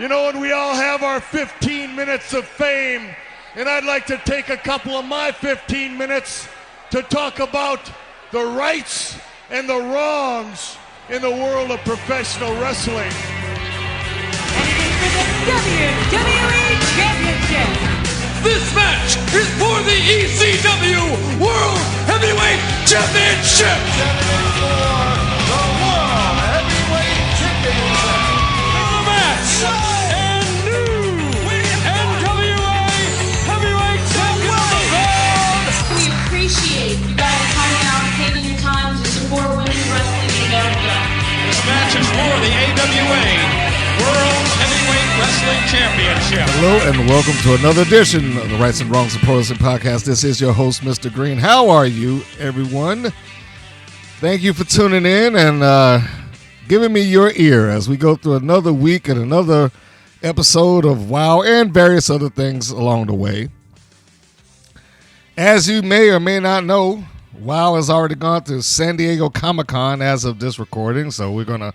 know, and we all have our 15 minutes of fame, and I'd like to take a couple of my 15 minutes to talk about the rights and the wrongs in the world of professional wrestling. And it is for the WWE Championship. This match is for the ECW World Heavyweight Championship. For the World Heavyweight Championship. The match and new NWA Heavyweight Champion. We appreciate you guys coming out and taking your time to support women's wrestling in America. This match is for the AWA World Heavyweight Wrestling Championship. Hello and welcome to another edition of the Rights and Wrongs of Pro Wrestling Podcast. This is your host, Mr. Green. How are you, everyone? Thank you for tuning in and giving me your ear as we go through another week and another episode of WOW and various other things along the way. As you may or may not know, WOW has already gone to San Diego Comic-Con as of this recording, so we're going to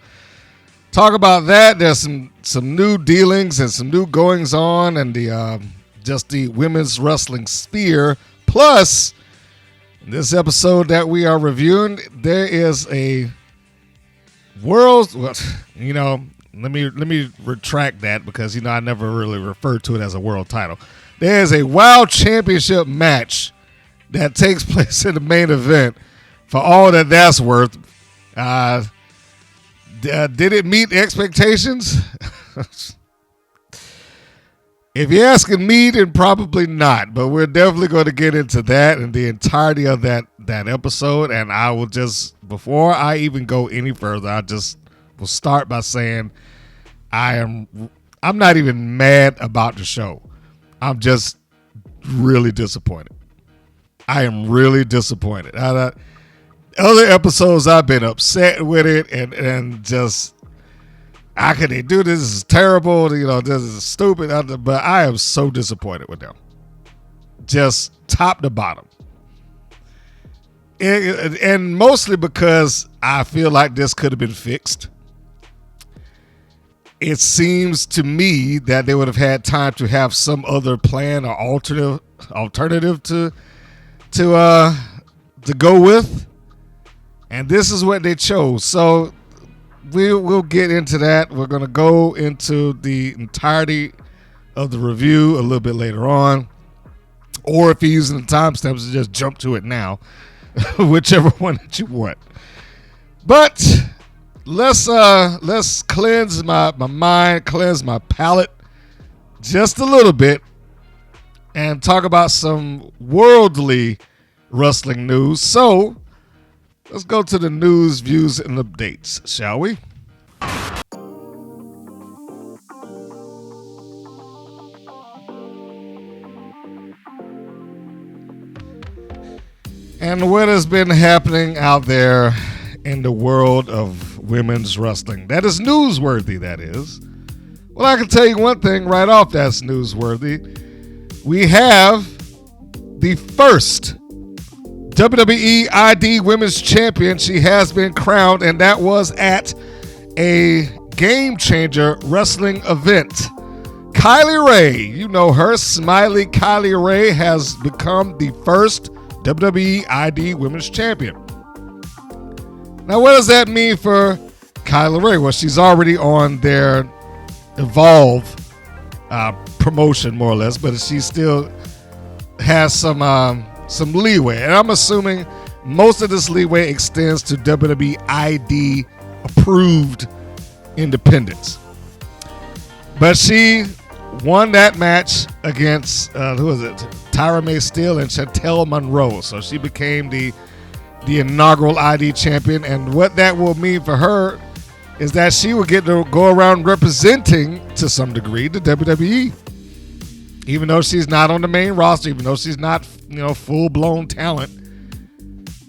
talk about that. There's some new dealings and some new goings on and the just the women's wrestling sphere. Plus, in this episode that we are reviewing, there is a world. Well, you know, let me retract that because I never really referred to it as a world title. There is a WOW Championship match that takes place in the main event. For all that that's worth. Did it meet expectations? If you're asking me, then probably not. But we're definitely going to get into that and the entirety of that episode. And I will just, before I even go any further, I just will start by saying I'm not even mad about the show. I'm just really disappointed. I am really disappointed. Other episodes I've been upset with it and just, how can they do this? This is terrible. This is stupid. But I am so disappointed with them. Just top to bottom. And mostly because I feel like this could have been fixed. It seems to me that they would have had time to have some other plan or alternative to go with. And this is what they chose. So we'll get into that. We're going to go into the entirety of the review a little bit later on. Or if you're using the timestamps, just jump to it now. Whichever one that you want. But let's cleanse my mind, cleanse my palate just a little bit. And talk about some worldly wrestling news. So let's go to the news, views, and updates, shall we? And what has been happening out there in the world of women's wrestling? That is newsworthy, that is. Well, I can tell you one thing right off that's newsworthy. We have the first WWE ID Women's Champion. She has been crowned, and that was at a Game Changer wrestling event. Kylie Rae, you know her, Smiley Kylie Rae, has become the first WWE ID Women's Champion. Now, what does that mean for Kylie Rae? Well, she's already on their Evolve promotion, more or less, but she still has some leeway, and I'm assuming most of this leeway extends to WWE ID approved independents. But she won that match against Tyra May Steele and Chantel Monroe, so she became the inaugural ID champion. And what that will mean for her is that she will get to go around representing to some degree the WWE. Even though she's not on the main roster, even though she's not, full-blown talent,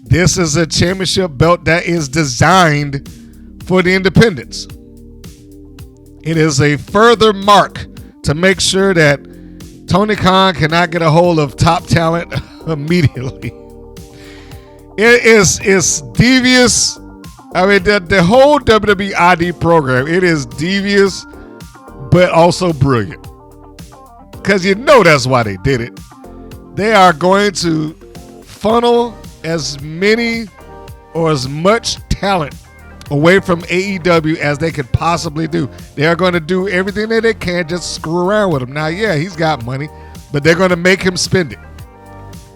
this is a championship belt that is designed for the independents. It is a further mark to make sure that Tony Khan cannot get a hold of top talent immediately. It's devious. I mean, the whole WWE ID program, it is devious, but also brilliant. Because you know that's why they did it. They are going to funnel as many or as much talent away from AEW as they could possibly do. They are going to do everything that they can, just screw around with him. Now, yeah, he's got money, but they're going to make him spend it.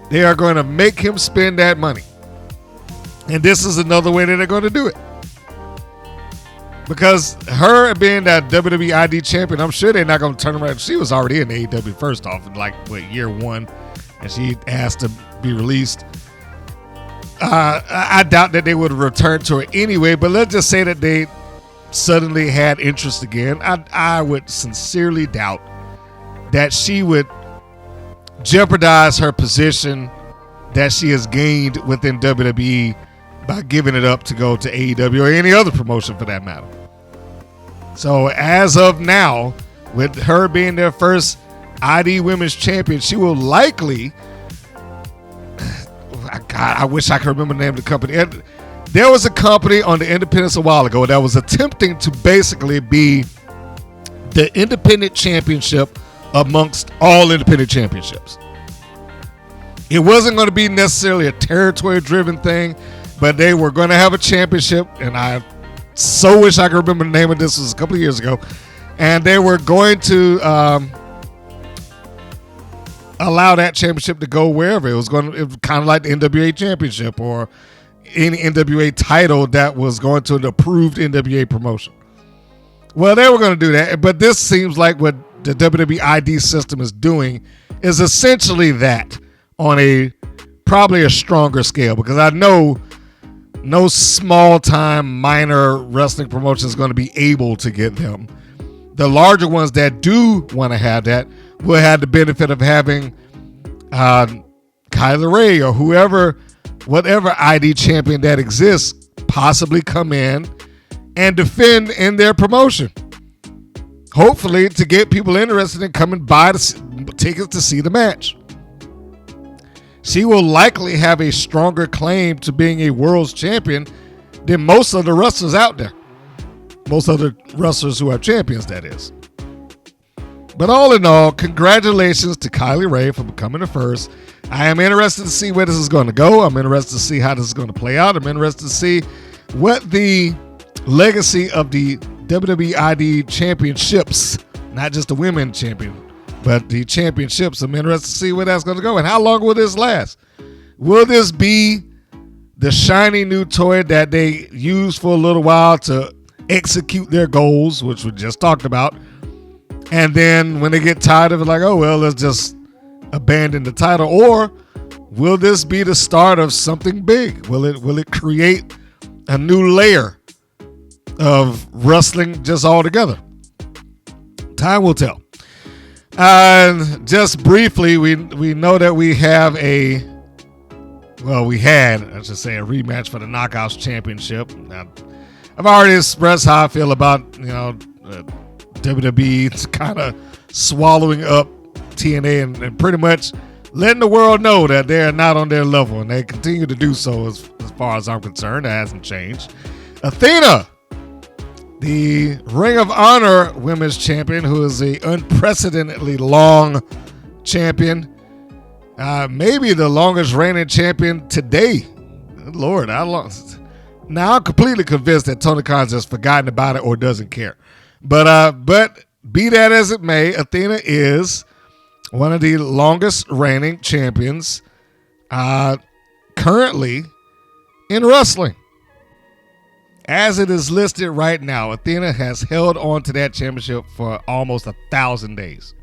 They are going to make him spend that money. And this is another way that they're going to do it. Because her being that WWE ID champion, I'm sure they're not going to turn around. She was already in AEW first off in year one, and she asked to be released. I doubt that they would return to her anyway, but let's just say that they suddenly had interest again. I would sincerely doubt that she would jeopardize her position that she has gained within WWE by giving it up to go to AEW or any other promotion for that matter. So as of now, with her being their first ID Women's Champion, she will likely... God, I wish I could remember the name of the company. And there was a company on the Independence a while ago that was attempting to basically be the independent championship amongst all independent championships. It wasn't going to be necessarily a territory-driven thing, but they were going to have a championship, and I so wish I could remember the name of this. It was a couple of years ago, and they were going to allow that championship to go wherever. It was kind of like the NWA championship or any NWA title that was going to an approved NWA promotion. Well, they were going to do that, but this seems like what the WWE ID system is doing is essentially that on probably a stronger scale, because I know no small-time minor wrestling promotion is going to be able to get them. The larger ones that do want to have that will have the benefit of having Kylie Ray or whatever ID champion that exists possibly come in and defend in their promotion. Hopefully to get people interested in coming by the tickets to see the match. She will likely have a stronger claim to being a world's champion than most of the wrestlers out there. Most other wrestlers who are champions, that is. But all in all, congratulations to Kylie Ray for becoming the first. I am interested to see where this is going to go. I'm interested to see how this is going to play out. I'm interested to see what the legacy of the WWE ID championships, not just the women champion, but the championships. I'm interested to see where that's going to go and how long will this last. Will this be the shiny new toy that they use for a little while to execute their goals, which we just talked about, and then when they get tired of it, like, oh, well, let's just abandon the title? Or will this be the start of something big? Will it create a new layer of wrestling just altogether? Time will tell. Just briefly, we know that we have a rematch for the Knockouts Championship. Now, I've already expressed how I feel about, WWE kind of swallowing up TNA and pretty much letting the world know that they're not on their level, and they continue to do so as far as I'm concerned. That hasn't changed. Athena, the Ring of Honor Women's Champion, who is a unprecedentedly long champion, maybe the longest reigning champion today. Lord, how long? Now I'm completely convinced that Tony Khan's just forgotten about it or doesn't care. But be that as it may, Athena is one of the longest reigning champions currently in wrestling. As it is listed right now, Athena has held on to that championship for almost 1,000 days.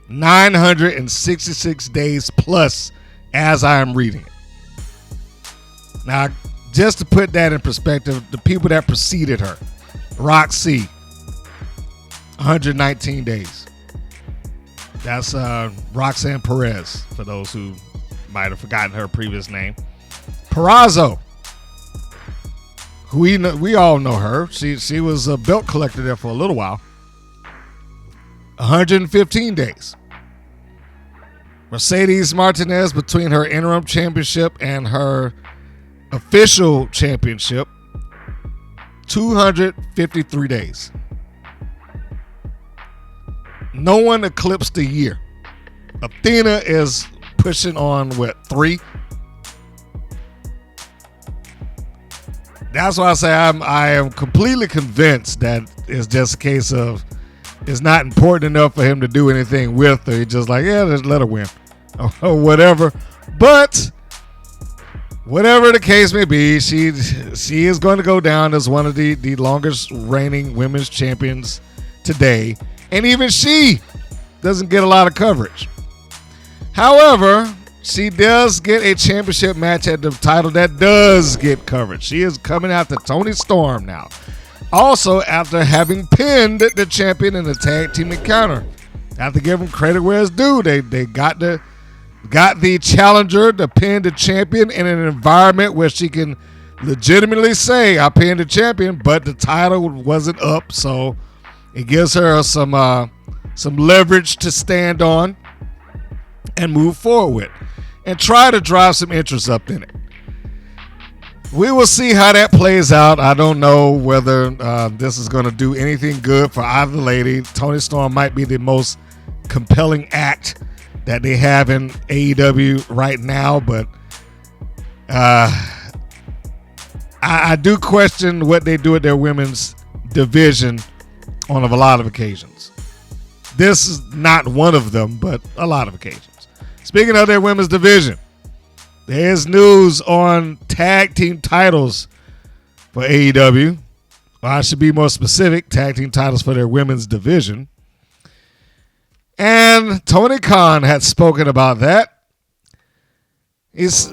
966 days plus as I am reading it. Now, just to put that in perspective, the people that preceded her, Roxy, 119 days. That's Roxanne Perez, for those who might have forgotten her previous name. Purrazzo, who we all know her. She was a belt collector there for a little while. 115 days. Mercedes Martinez, between her interim championship and her official championship, 253 days. No one eclipsed a year. Athena is pushing on, 3? That's why I say I am completely convinced that it's just a case of it's not important enough for him to do anything with her. He's just like, yeah, just let her win or whatever. But whatever the case may be, she is going to go down as one of the longest reigning women's champions today. And even she doesn't get a lot of coverage. However, she does get a championship match at the title that does get coverage. She is coming after Toni Storm now. Also, after having pinned the champion in the tag team encounter. I have to give them credit where it's due. They got the challenger to pin the champion in an environment where she can legitimately say, I pinned the champion, but the title wasn't up, so it gives her some leverage to stand on and move forward with and try to drive some interest up in it. We will see how that plays out. I don't know whether this is going to do anything good for either lady. Toni Storm might be the most compelling act that they have in AEW right now, but I do question what they do at their women's division on a lot of occasions. This is not one of them, but a lot of occasions. Speaking of their women's division, there's news on tag team titles for AEW. Well, I should be more specific, tag team titles for their women's division. And Tony Khan had spoken about that. He's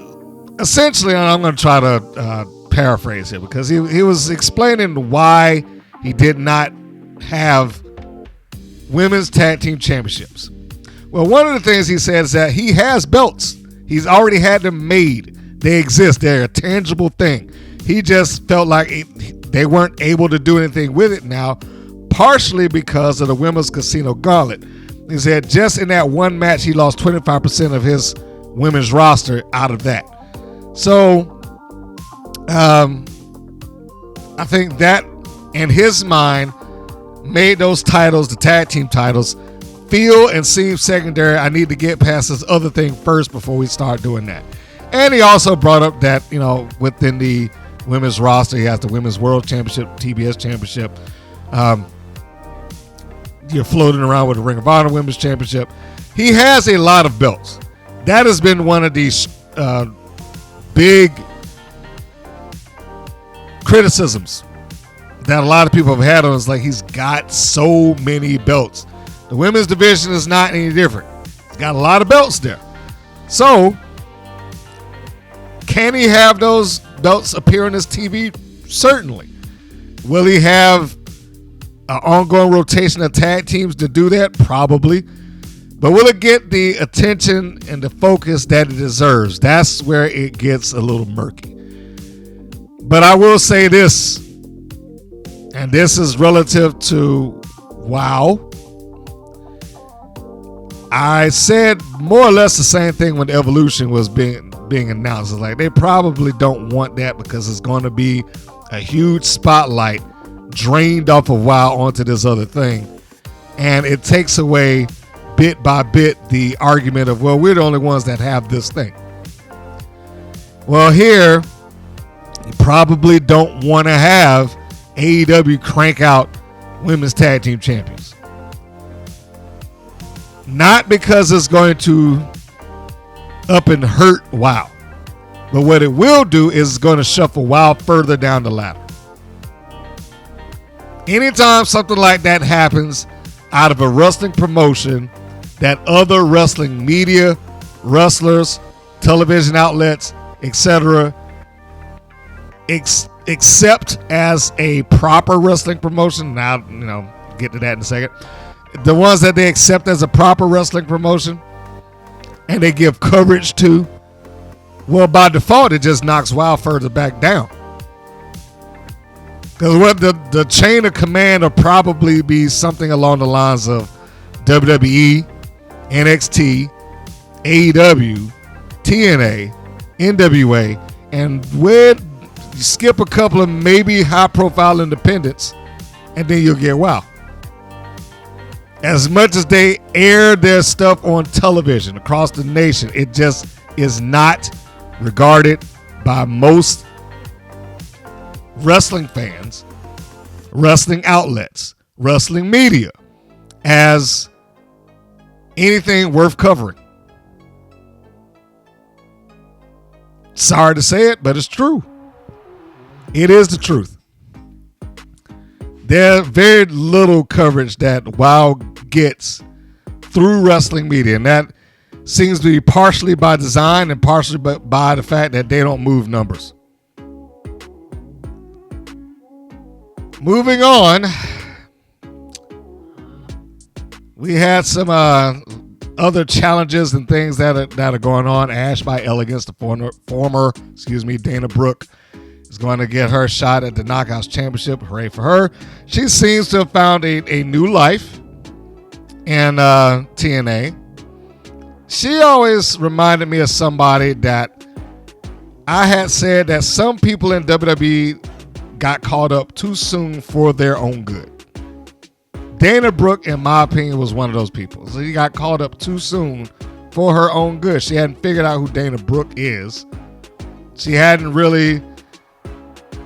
essentially, and I'm going to try to paraphrase here, because he was explaining why he did not have women's tag team championships. Well, one of the things he said is that he has belts. He's already had them made. They exist. They're a tangible thing. He just felt like they weren't able to do anything with it now, partially because of the Women's Casino Gauntlet. He said just in that one match, he lost 25% of his women's roster out of that. So I think that, in his mind, made those titles, the tag team titles, feel and seem secondary. I need to get past this other thing first before we start doing that. And he also brought up that, within the women's roster, he has the Women's World Championship, TBS Championship. You're floating around with the Ring of Honor Women's Championship. He has a lot of belts. That has been one of these big criticisms that a lot of people have had on. It's like he's got so many belts. The women's division is not any different. He's got a lot of belts there. So, can he have those belts appear on his TV? Certainly. Will he have an ongoing rotation of tag teams to do that? Probably. But will it get the attention and the focus that it deserves? That's where it gets a little murky. But I will say this, and this is relative to WoW. I said more or less the same thing when Evolution was being announced. It's like they probably don't want that because it's going to be a huge spotlight drained off of WoW onto this other thing. And it takes away bit by bit the argument of, well, we're the only ones that have this thing. Well, here, you probably don't want to have AEW crank out women's tag team champions. Not because it's going to up and hurt WoW. But what it will do is it's going to shuffle WoW further down the ladder. Anytime something like that happens out of a wrestling promotion that other wrestling media, wrestlers, television outlets, etc., accept as a proper wrestling promotion. Now, get to that in a second. The ones that they accept as a proper wrestling promotion and they give coverage to, well, by default, it just knocks WoW further back down. Because what the chain of command will probably be something along the lines of WWE, NXT, AEW, TNA, NWA, and you skip a couple of maybe high-profile independents, and then you'll get WoW. as much as they air their stuff on television across the nation, it just is not regarded by most wrestling fans, wrestling outlets, wrestling media as anything worth covering. Sorry to say it, but it's true. It is the truth. There's very little coverage that WOW gets through wrestling media, and that seems to be partially by design and partially by the fact that they don't move numbers. Moving on, we had some other challenges and things that are going on. Ash by Elegance, the former Dana Brooke, is going to get her shot at the Knockouts Championship. Hooray for her. She seems to have found a new life in TNA. She always reminded me of somebody that I had said that some people in WWE got caught up too soon for their own good. Dana Brooke, in my opinion, was one of those people. So she got caught up too soon for her own good. She hadn't figured out who Dana Brooke is. She hadn't really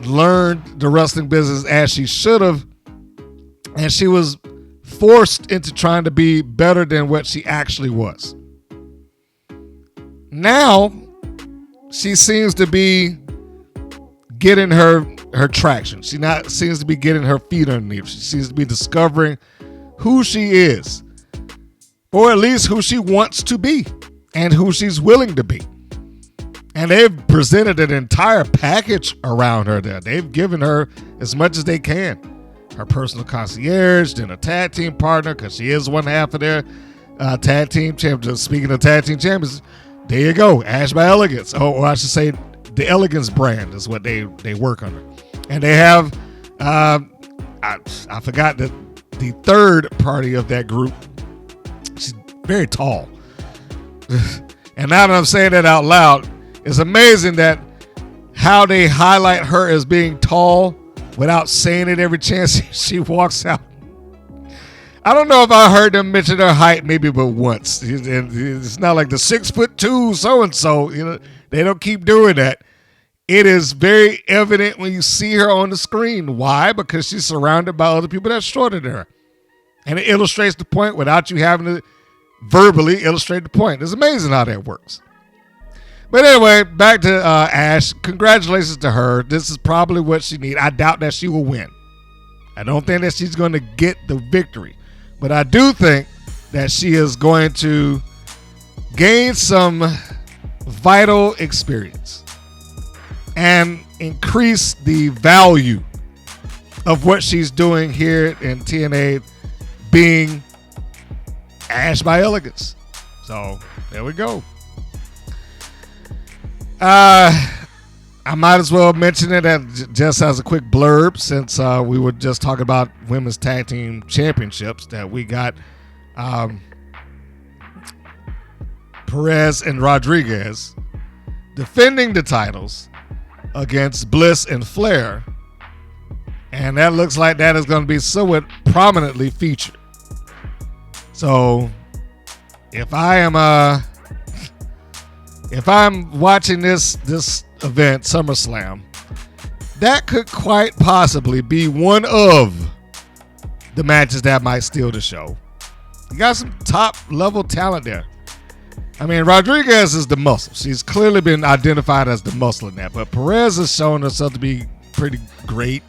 learned the wrestling business as she should have. And she was forced into trying to be better than what she actually was. Now, she seems to be getting her traction. She seems to be getting her feet underneath. She seems to be discovering who she is, or at least who she wants to be and who she's willing to be. And they've presented an entire package around her there. They've given her as much as they can. Her personal concierge, then a tag team partner, because she is one half of their tag team champions. Speaking of tag team champions, there you go, Ash by Elegance. Or I should say the Elegance brand is what they work under. And they have, I forgot the third party of that group. She's very tall. And now that I'm saying that out loud, it's amazing that how they highlight her as being tall without saying it every chance she walks out. I don't know if I heard them mention her height maybe but once. It's not like the 6'2" so-and-so. You know, they don't keep doing that. It is very evident when you see her on the screen. Why? Because she's surrounded by other people that's shorter than her. And it illustrates the point without you having to verbally illustrate the point. It's amazing how that works. But anyway, back to Ash. Congratulations to her. This is probably what she needs. I doubt that she will win. I don't think that she's going to get the victory. But I do think that she is going to gain some vital experience and increase the value of what she's doing here in TNA, being Ash by Elegance. So there we go. I might as well mention it just as a quick blurb, since we were just talking about women's tag team championships, that we got Perez and Rodriguez defending the titles against Bliss and Flair, and that looks like that is going to be somewhat prominently featured. So if I'm watching this event, SummerSlam, that could quite possibly be one of the matches that might steal the show. You got some top level talent there. I mean, Rodriguez is the muscle. She's clearly been identified as the muscle in that. But Perez has shown herself to be pretty great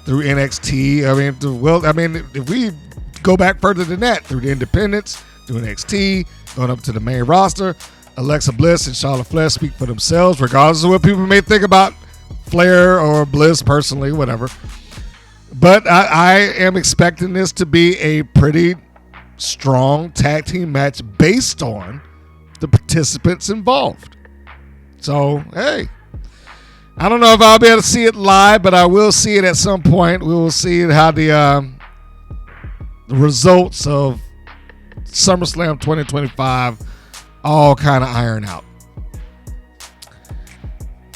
through NXT. I mean, if we go back further than that, through the independents, through NXT, going up to the main roster, Alexa Bliss and Charlotte Flair speak for themselves, regardless of what people may think about Flair or Bliss personally, whatever. But I am expecting this to be a pretty strong tag team match based on the participants involved. So, hey, I don't know if I'll be able to see it live, but I will see it at some point. We will see how the results of SummerSlam 2025 all kind of iron out.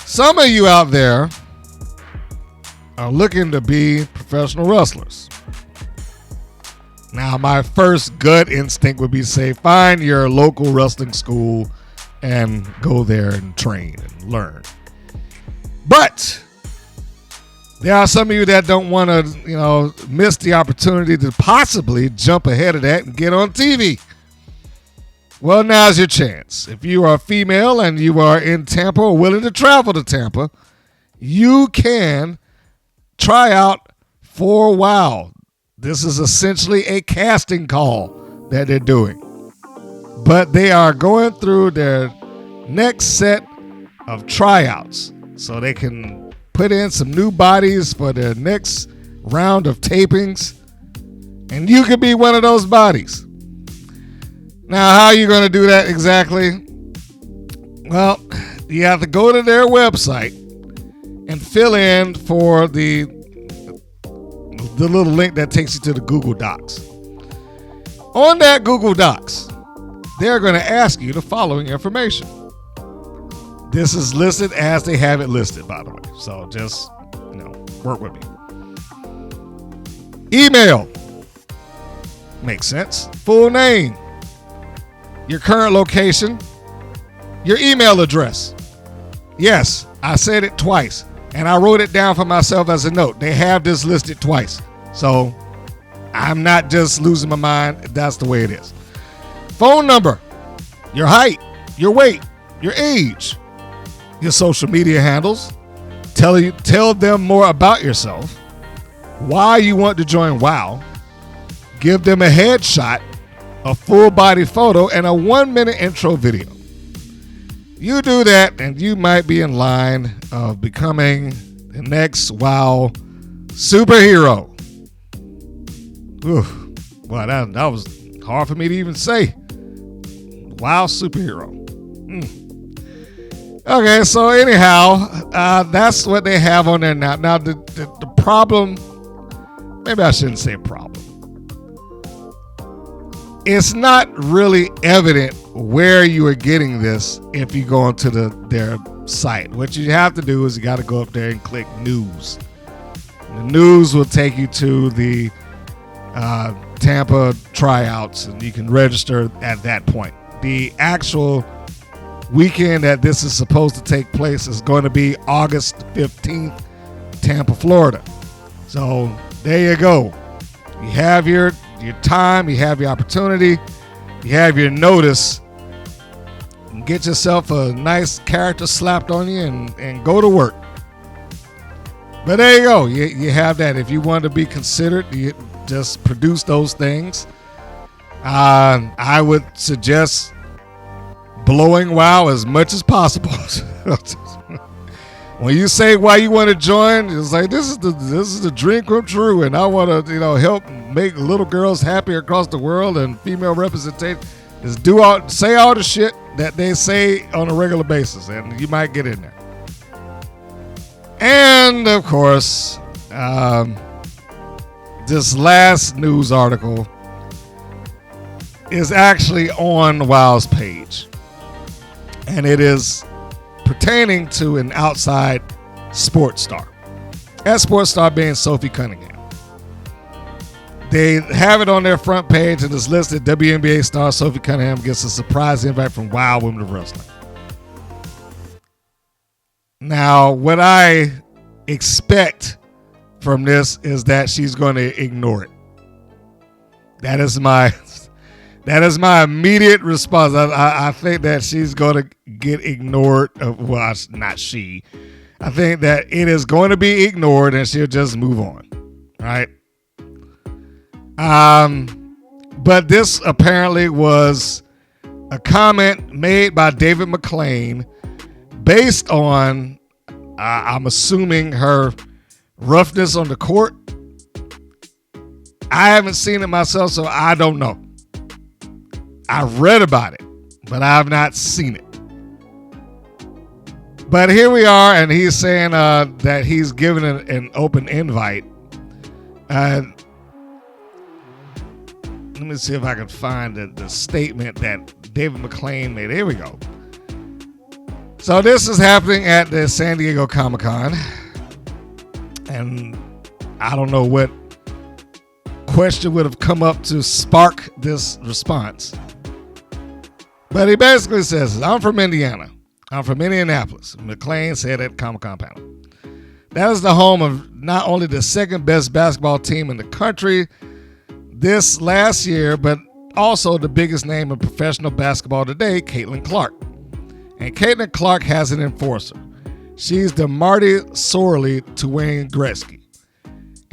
Some of you out there are looking to be professional wrestlers. Now, my first gut instinct would be to say, find your local wrestling school and go there and train and learn. But there are some of you that don't want to, miss the opportunity to possibly jump ahead of that and get on TV. Well, now's your chance. If you are a female and you are in Tampa or willing to travel to Tampa, you can try out for WOW. This is essentially a casting call that they're doing. But they are going through their next set of tryouts so they can put in some new bodies for their next round of tapings. And you could be one of those bodies. Now, how are you going to do that exactly? Well, you have to go to their website and fill in for the little link that takes you to the Google Docs. On that Google Docs, they're going to ask you the following information. This is listed as they have it listed, by the way. So just, work with me. Email. Makes sense. Full name. Your current location. Your email address. Yes, I said it twice. And I wrote it down for myself as a note. They have this listed twice. So I'm not just losing my mind. That's the way it is. Phone number. Your height. Your weight. Your age. Your social media handles. Tell them more about yourself. Why you want to join WOW. Give them a headshot, a full body photo, and a 1-minute intro video. You do that, and you might be in line of becoming the next WOW superhero. Ooh, well, that was hard for me to even say. WOW superhero. Okay, so anyhow, that's what they have on there now. Now, the problem, maybe I shouldn't say problem. It's not really evident where you are getting this if you go onto their site. What you have to do is you got to go up there and click news. The news will take you to the Tampa tryouts, and you can register at that point. The actual weekend that this is supposed to take place is going to be August 15th, Tampa, Florida. So there you go. You have your time, you have your opportunity, you have your notice. And get yourself a nice character slapped on you and go to work. But there you go. You have that. If you want to be considered, you just produce those things. I would suggest blowing WOW as much as possible. When you say why you want to join, it's like this is the dream come true, and I want to help make little girls happy across the world and female representation. Just say all the shit that they say on a regular basis, and you might get in there. And of course, this last news article is actually on WOW's page, and it is pertaining to an outside sports star. That sports star being Sophie Cunningham. They have it on their front page, and it's listed WNBA star Sophie Cunningham gets a surprise invite from WOW Women of Wrestling. Now, what I expect from this is that she's going to ignore it. That is my immediate response. I think that she's going to get ignored. Well, not she. I think that it is going to be ignored and she'll just move on. Right? But this apparently was a comment made by David McLane based on, I'm assuming, her roughness on the court. I haven't seen it myself, so I don't know. I've read about it, but I have not seen it. But here we are, and he's saying that he's given an open invite. Let me see if I can find the statement that David McLane made. Here we go. So this is happening at the San Diego Comic-Con. And I don't know what question would have come up to spark this response. But he basically says, I'm from Indiana. I'm from Indianapolis. McLane said at Comic-Con panel. That is the home of not only the second best basketball team in the country this last year, but also the biggest name in professional basketball today, Caitlin Clark. And Caitlin Clark has an enforcer. She's the Marty Sorley to Wayne Gretzky.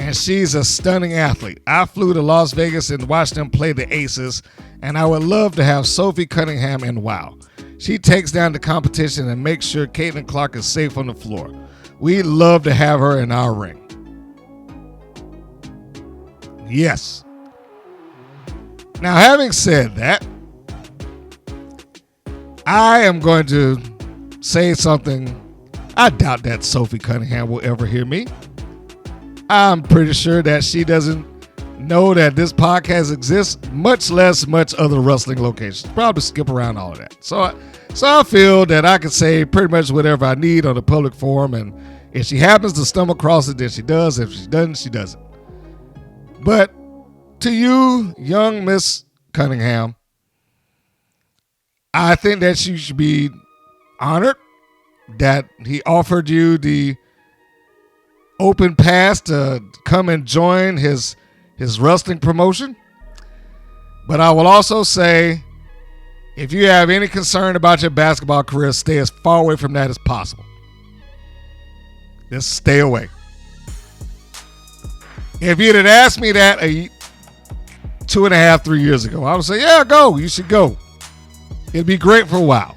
And she's a stunning athlete. I flew to Las Vegas and watched them play the Aces, and I would love to have Sophie Cunningham in WoW. She takes down the competition and makes sure Caitlin Clark is safe on the floor. We'd love to have her in our ring. Yes. Now, having said that, I am going to say something. I doubt that Sophie Cunningham will ever hear me. I'm pretty sure that she doesn't know that this podcast exists, much less much other wrestling locations. Probably skip around all of that. So I feel that I can say pretty much whatever I need on a public forum, and if she happens to stumble across it, then she does. If she doesn't, she doesn't. But to you, young Miss Cunningham, I think that you should be honored that he offered you the open pass to come and join his wrestling promotion. But I will also say, if you have any concern about your basketball career, stay as far away from that as possible. Just stay away. If you'd have asked me that 2.5, 3 years ago, I would say, yeah, go. You should go. It'd be great for a while.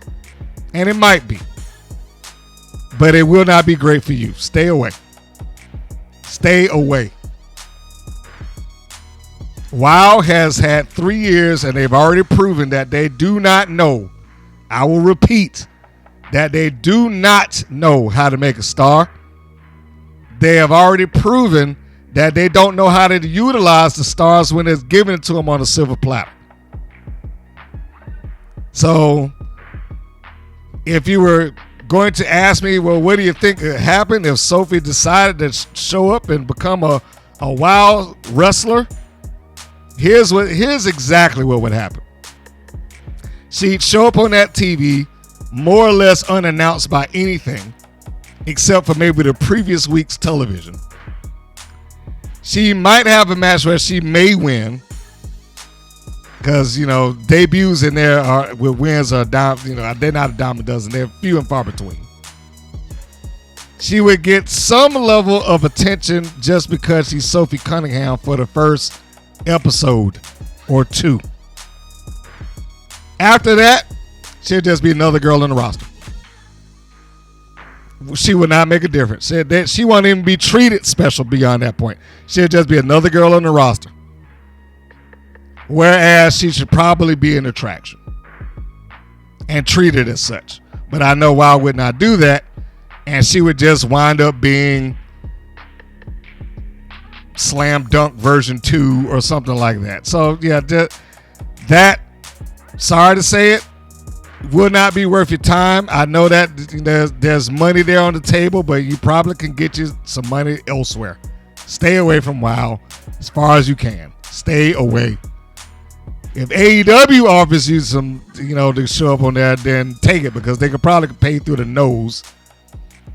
And it might be. But it will not be great for you. Stay away. Stay away. WoW has had 3 years, and they've already proven that they do not know. I will repeat that they do not know how to make a star. They have already proven that they don't know how to utilize the stars when it's given to them on a silver platter. So, if you were going to ask me, well, what do you think would happen if Sophie decided to show up and become a WoW wrestler? Here's exactly what would happen. She'd show up on that TV more or less unannounced by anything except for maybe the previous week's television. She might have a match where she may win because, debuts in there with wins are down, they're not a dime a dozen. They're few and far between. She would get some level of attention just because she's Sophie Cunningham for the first episode or two. After that, she'll just be another girl in the roster. She would not make a difference. She won't even be treated special beyond that point. She'll just be another girl on the roster. Whereas she should probably be an attraction and treated as such. But I know WoW would not do that, and she would just wind up being Slam Dunk version 2 or something like that. So yeah, that, sorry to say it, will not be worth your time. I know that there's money there on the table, but you probably can get you some money elsewhere. Stay away from WoW as far as you can. Stay away. If AEW offers you some, to show up on there, then take it because they could probably pay through the nose.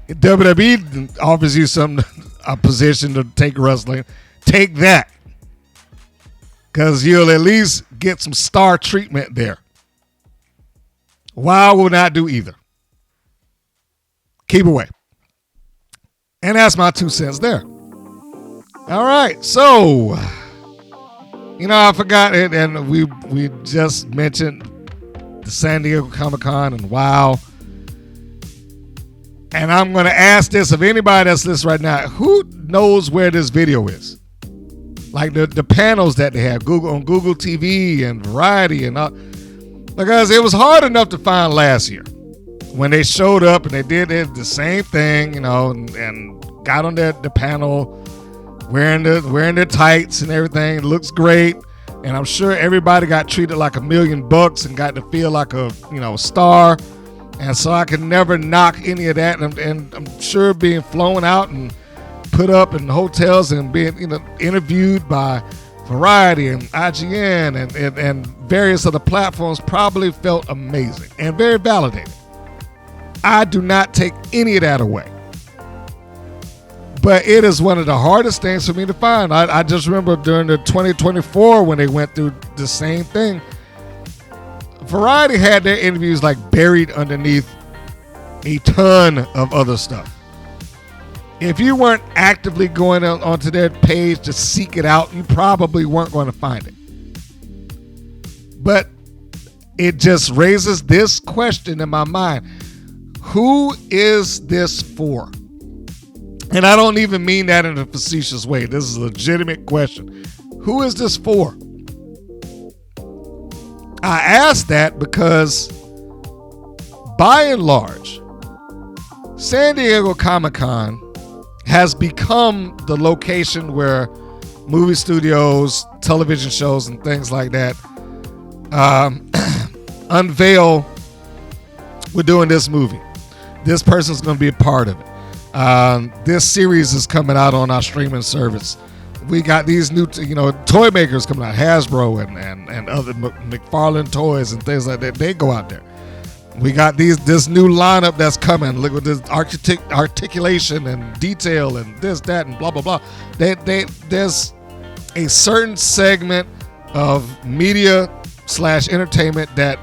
If WWE offers you a position to take wrestling, take that because you'll at least get some star treatment there. WoW will not do either. Keep away. And that's my 2 cents there. All right, so I forgot it, and we just mentioned the San Diego Comic-Con and WoW. And I'm going to ask this of anybody that's listening right now, who knows where this video is? Like the panels that they have on Google TV and Variety and all. Because it was hard enough to find last year when they showed up and they did the same thing, and got on the panel wearing their tights and everything. It looks great. And I'm sure everybody got treated like $1 million and got to feel like a star. And so I can never knock any of that. And I'm sure being flown out and put up in hotels and being interviewed by Variety and IGN and various other platforms probably felt amazing and very validating. I do not take any of that away. But it is one of the hardest things for me to find. I just remember during the 2024 when they went through the same thing. Variety had their interviews like buried underneath a ton of other stuff. If you weren't actively going onto their page to seek it out, you probably weren't going to find it. But it just raises this question in my mind. Who is this for? And I don't even mean that in a facetious way. This is a legitimate question. Who is this for? I ask that because, by and large, San Diego Comic-Con has become the location where movie studios, television shows, and things like that unveil, we're doing this movie. This person's going to be a part of it. This series is coming out on our streaming service. We got these new, toy makers coming out, Hasbro and other McFarlane Toys and things like that. They go out there. We got this new lineup that's coming. Look at this articulation and detail and this, that, and blah, blah, blah. There's a certain segment of media / entertainment that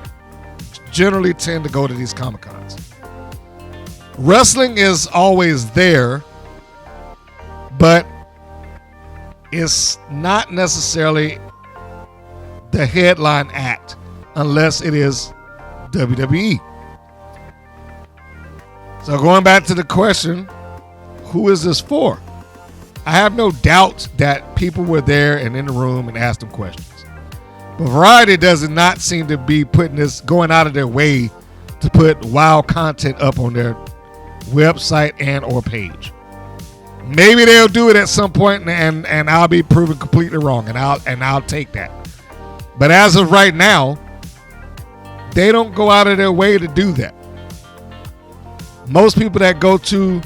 generally tend to go to these Comic-Cons. Wrestling is always there, but it's not necessarily the headline act unless it is WWE. So going back to the question, who is this for? I have no doubt that people were there and in the room and asked them questions. But Variety does not seem to be going out of their way to put wild content up on their website and or page. Maybe they'll do it at some point and I'll be proven completely wrong and I'll take that. But as of right now, they don't go out of their way to do that. Most people that go to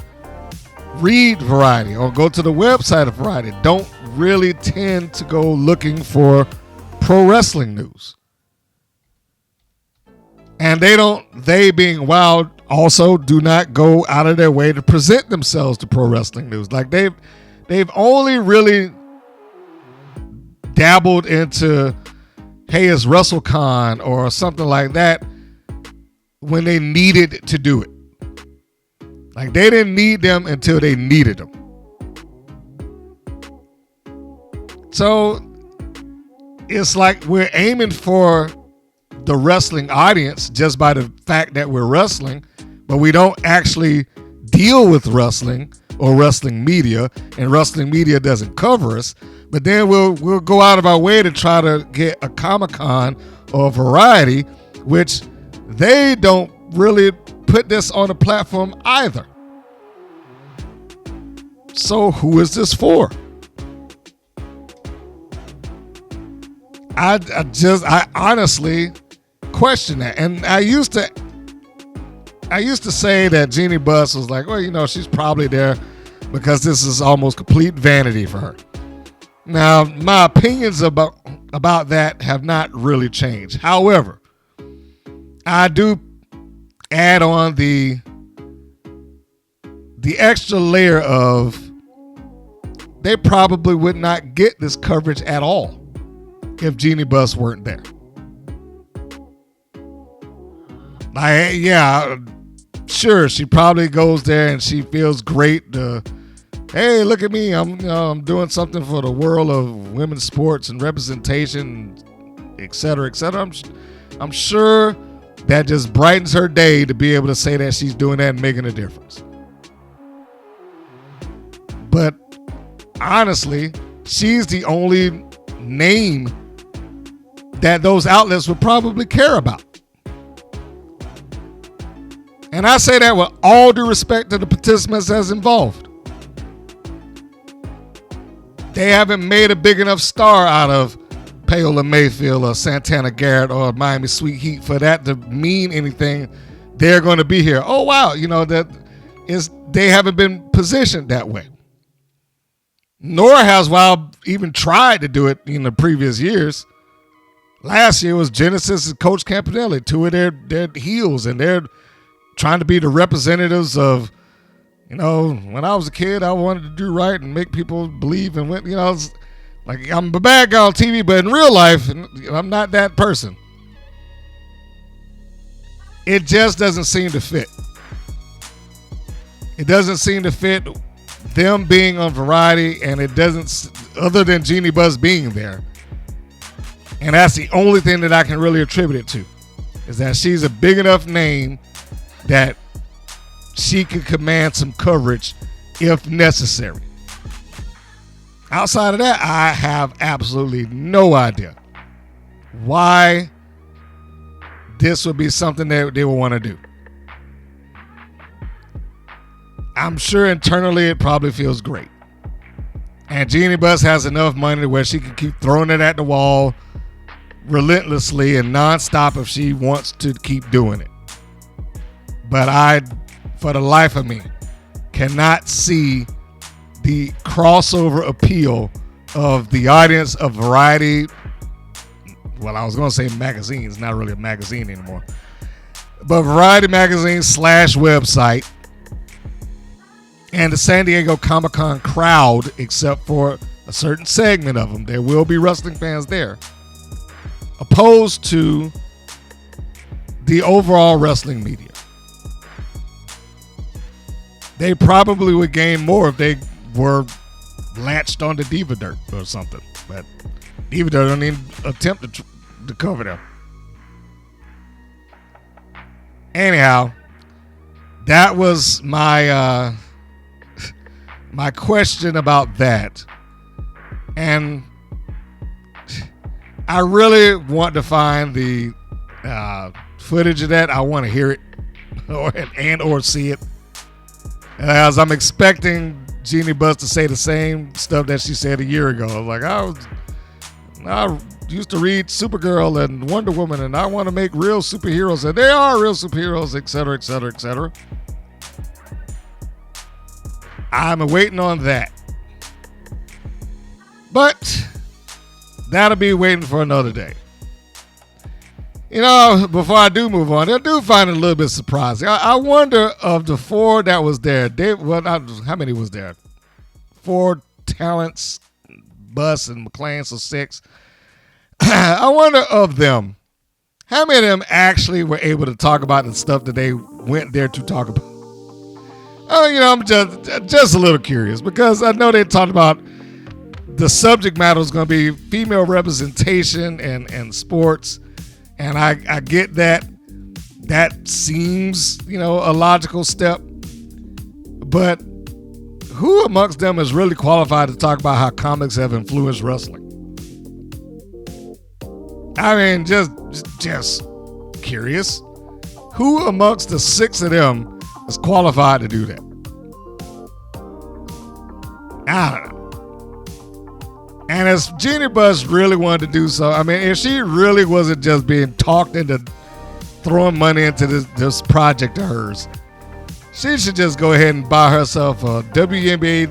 read Variety or go to the website of Variety don't really tend to go looking for pro wrestling news. And they being wild, also do not go out of their way to present themselves to pro wrestling news. Like they've only really dabbled into, hey, it's WrestleCon or something like that when they needed to do it. Like they didn't need them until they needed them. So it's like we're aiming for the wrestling audience just by the fact that we're wrestling, but we don't actually deal with wrestling or wrestling media, and wrestling media doesn't cover us. But then we'll go out of our way to try to get a Comic-Con or a Variety, which they don't really put this on a platform either. So who is this for? I honestly question that. And I used to say that Jeannie Buss was like, well, she's probably there because this is almost complete vanity for her. Now, my opinions about that have not really changed. However, I do add on the extra layer of they probably would not get this coverage at all if Jeannie Buss weren't there. Sure, she probably goes there and she feels great to, hey, look at me, I'm doing something for the world of women's sports and representation, et cetera, et cetera. I'm sure that just brightens her day to be able to say that she's doing that and making a difference. But honestly, she's the only name that those outlets would probably care about. And I say that with all due respect to the participants that's involved. They haven't made a big enough star out of Paola Mayfield or Santana Garrett or Miami Sweet Heat for that to mean anything. They're going to be here. Oh, wow. They haven't been positioned that way. Nor has Wild even tried to do it in the previous years. Last year was Genesis and Coach Campanelli, two of their heels, and they're trying to be the representatives of, when I was a kid, I wanted to do right and make people believe and win. Like I'm a bad guy on TV, but in real life, I'm not that person. It just doesn't seem to fit. It doesn't seem to fit them being on Variety, and it doesn't, other than Jeannie Buss being there. And that's the only thing that I can really attribute it to, is that she's a big enough name that she can command some coverage if necessary. Outside of that, I have absolutely no idea why this would be something that they would want to do. I'm sure internally it probably feels great. And Jeannie Buss has enough money where she can keep throwing it at the wall relentlessly and nonstop if she wants to keep doing it. But I, for the life of me, cannot see the crossover appeal of the audience of Variety. Well, I was going to say magazine. It's not really a magazine anymore. But Variety magazine / website and the San Diego Comic-Con crowd, except for a certain segment of them. There will be wrestling fans there. Opposed to the overall wrestling media. They probably would gain more if they were latched onto Diva Dirt or something. But Diva Dirt don't even attempt to cover them. Anyhow, that was my my question about that. And I really want to find the footage of that. I want to hear it or see it. As I'm expecting Jeannie Buss to say the same stuff that she said a year ago. Like, I used to read Supergirl and Wonder Woman, and I want to make real superheroes, and they are real superheroes, etc., etc., etc. I'm waiting on that. But that'll be waiting for another day. Before I do move on, I do find it a little bit surprising. I wonder, of the four that was there, how many was there? 4 talents, Buss and McLane, so 6. I wonder of them, how many of them actually were able to talk about the stuff that they went there to talk about? I'm just a little curious, because I know they talked about the subject matter is going to be female representation and sports. And I get that. That seems, a logical step. But who amongst them is really qualified to talk about how comics have influenced wrestling? I mean, just curious. Who amongst the 6 of them is qualified to do that? I don't know. And if Jeannie Buss really wanted to do so, I mean, if she really wasn't just being talked into throwing money into this project of hers, she should just go ahead and buy herself a WNBA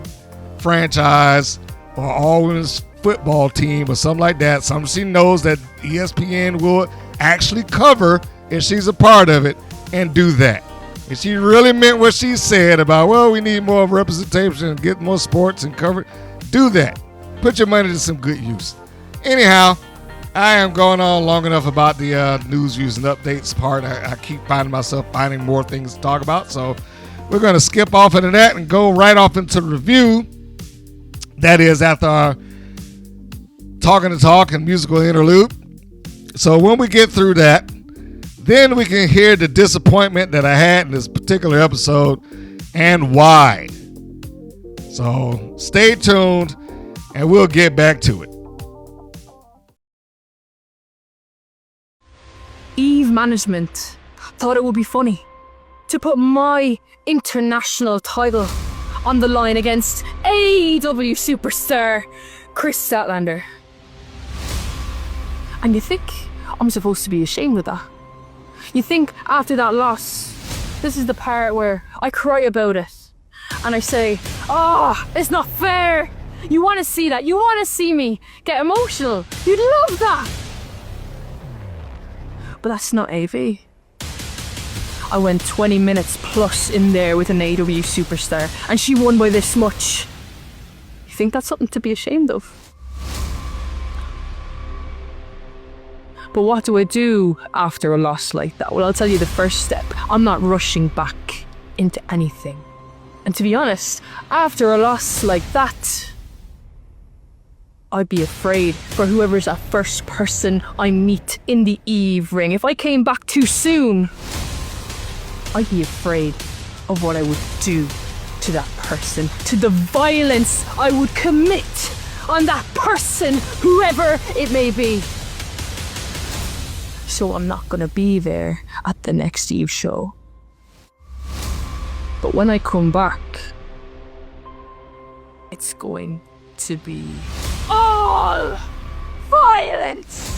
franchise or all-women's football team or something like that. Something she knows that ESPN will actually cover if she's a part of it, and do that. If she really meant what she said about, well, we need more representation and get more sports and cover, do that. Put your money to some good use. Anyhow, I am going on long enough about the news, views, and updates part. I keep finding myself finding more things to talk about. So we're going to skip off into that and go right off into the review. That is after our Talking the Talk and musical interlude. So when we get through that, then we can hear the disappointment that I had in this particular episode and why. So stay tuned. And we'll get back to it. Eve Management thought it would be funny to put my international title on the line against AEW superstar Chris Statlander. And you think I'm supposed to be ashamed of that? You think after that loss, this is the part where I cry about it and I say, it's not fair. You want to see that. You want to see me get emotional. You'd love that. But that's not AV. I went 20 minutes plus in there with an AEW superstar, and she won by this much. You think that's something to be ashamed of? But what do I do after a loss like that? Well, I'll tell you the first step. I'm not rushing back into anything. And to be honest, after a loss like that, I'd be afraid for whoever's that first person I meet in the Eve ring. If I came back too soon, I'd be afraid of what I would do to that person, to the violence I would commit on that person, whoever it may be. So I'm not gonna be there at the next Eve show. But when I come back, it's going to be all violence.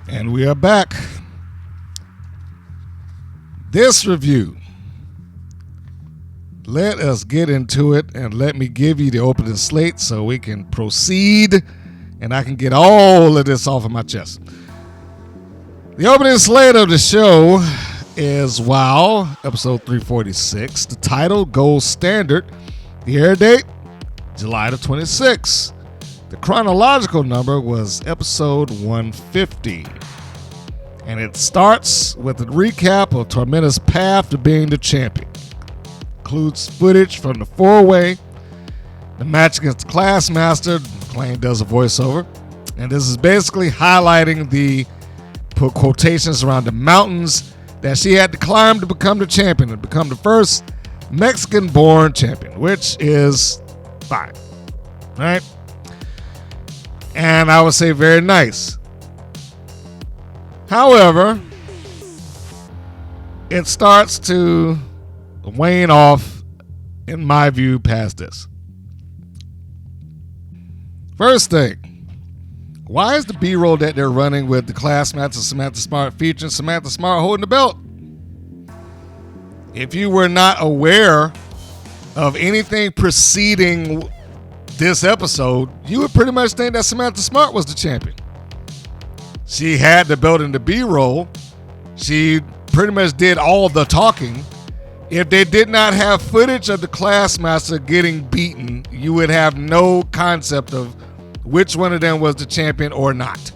And we are back. This review. Let us get into it, and let me give you the opening slate so we can proceed and I can get all of this off of my chest. The opening slate of the show is WOW, episode 346. The title, Gold Standard. The air date, July the 26th. The chronological number was episode 150. And it starts with a recap of Tormenta's path to being the champion. Includes footage from the four-way, the match against the Classmaster. McLane does a voiceover. And this is basically highlighting the quotations around the mountains that she had to climb to become the champion, and become the first Mexican-born champion, which is fine. Right? and I would say very nice. However, it starts to wane off, in my view, past this. First thing, why is the B-roll that they're running with the class match of Samantha Smart featuring Samantha Smart holding the belt? If you were not aware of anything preceding this episode, you would pretty much think that Samantha Smart was the champion. She had the belt in the B-roll. She pretty much did all the talking. If they did not have footage of the class master getting beaten, you would have no concept of which one of them was the champion or not.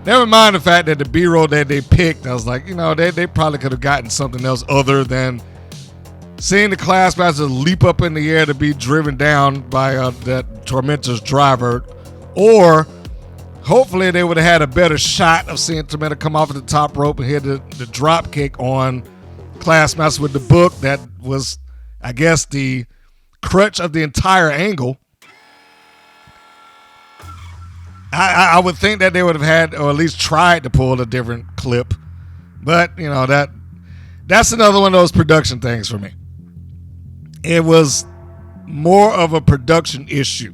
Never mind the fact that the B-roll that they picked, I was like, they probably could have gotten something else other than seeing the class master leap up in the air to be driven down by that Tormenta's driver, or hopefully they would have had a better shot of seeing Tormenta come off at the top rope and hit the drop kick on class master with the book that was, I guess, the crutch of the entire angle. I would think that they would have had, or at least tried to pull a different clip, but that's another one of those production things for me. It was more of a production issue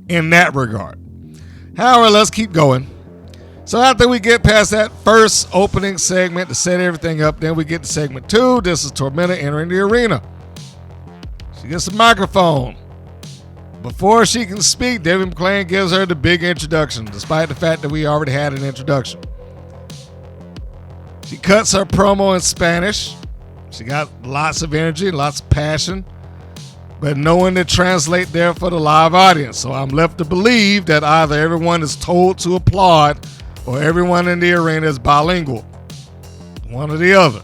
in that regard. However, let's keep going. So after we get past that first opening segment to set everything up, then we get to segment 2. This is Tormenta entering the arena. She gets a microphone. Before she can speak, David McLane gives her the big introduction, despite the fact that we already had an introduction. She cuts her promo in Spanish. She got lots of energy, lots of passion, but no one to translate there for the live audience. So I'm left to believe that either everyone is told to applaud or everyone in the arena is bilingual. One or the other.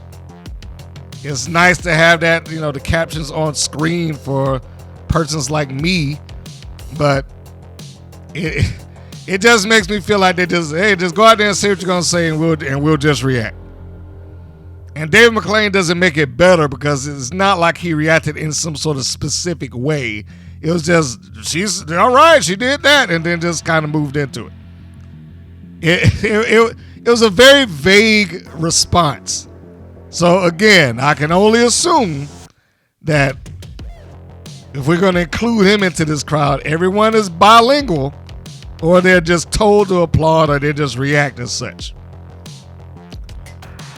It's nice to have that, the captions on screen for persons like me, but it just makes me feel like they just go out there and say what you're gonna say, and we'll just react. And David McLane doesn't make it better because it's not like he reacted in some sort of specific way. It was just, she's all right, she did that, and then just kind of moved into it. It was a very vague response. So again, I can only assume that if we're going to include him into this crowd, everyone is bilingual, or they're just told to applaud, or they just react as such.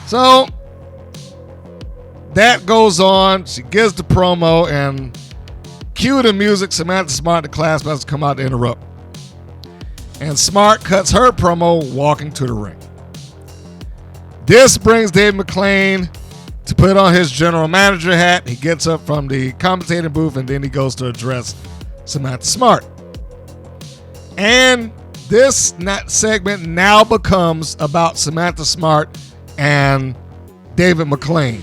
So that goes on. She gives the promo, and cue the music. Samantha Smart, the class master, come out to interrupt. And Smart cuts her promo walking to the ring. This brings Dave McLane to put on his general manager hat. He gets up from the commentating booth, and then he goes to address Samantha Smart. And this segment now becomes about Samantha Smart and David McLane,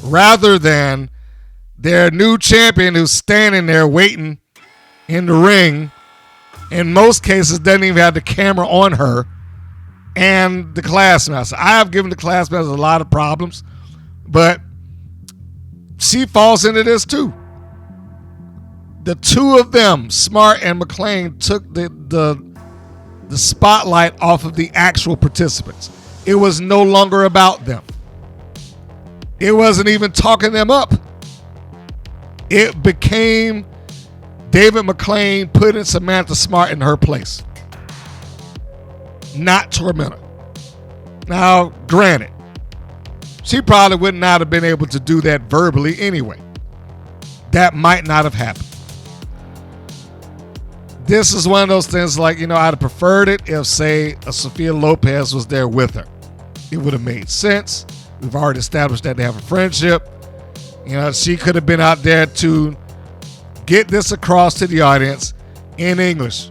rather than their new champion who's standing there waiting in the ring. In most cases, doesn't even have the camera on her, and the class master. I have given the class master a lot of problems, but she falls into this too. The two of them, Smart and McLane, took the spotlight off of the actual participants. It was no longer about them. It wasn't even talking them up. It became David McLane putting Samantha Smart in her place, not Tormenta. Now, granted, she probably would not have been able to do that verbally anyway. That might not have happened. This is one of those things like, I'd have preferred it if, say, a Sophia Lopez was there with her. It would have made sense. We've already established that they have a friendship. She could have been out there to get this across to the audience in English,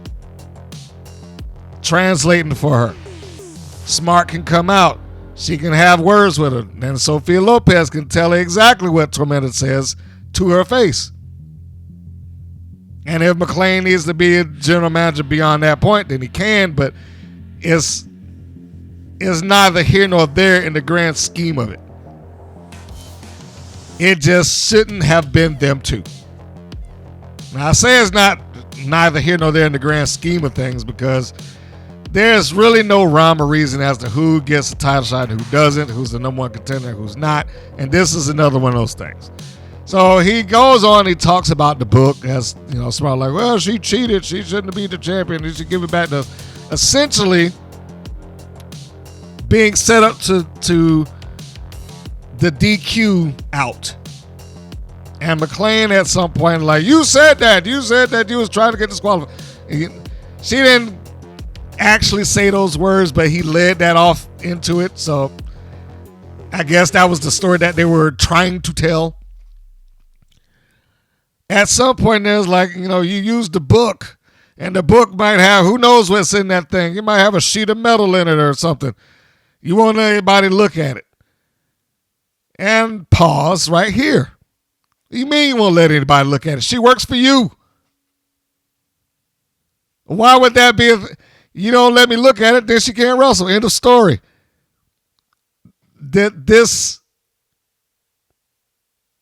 translating for her. Smart can come out. She can have words with her. Then Sophia Lopez can tell her exactly what Tormenta says to her face. And if McLane needs to be a general manager beyond that point, then he can, but it's neither here nor there in the grand scheme of it. It just shouldn't have been them two. Now, I say it's not neither here nor there in the grand scheme of things, because there's really no rhyme or reason as to who gets the title shot and who doesn't, who's the number one contender, who's not. And this is another one of those things. So he goes on, he talks about the book as, smart, like, well, she cheated. She shouldn't have been the champion. He should give it back to, essentially being set up to the DQ out. And McLane at some point, like, you said that you was trying to get disqualified. She didn't actually say those words, but he led that off into it. So I guess that was the story that they were trying to tell. At some point, there's like, you use the book, and the book might have, who knows what's in that thing. It might have a sheet of metal in it or something. You won't let anybody look at it. And pause right here. What do you mean you won't let anybody look at it? She works for you. Why would that be if you don't let me look at it, then she can't wrestle? End of story. This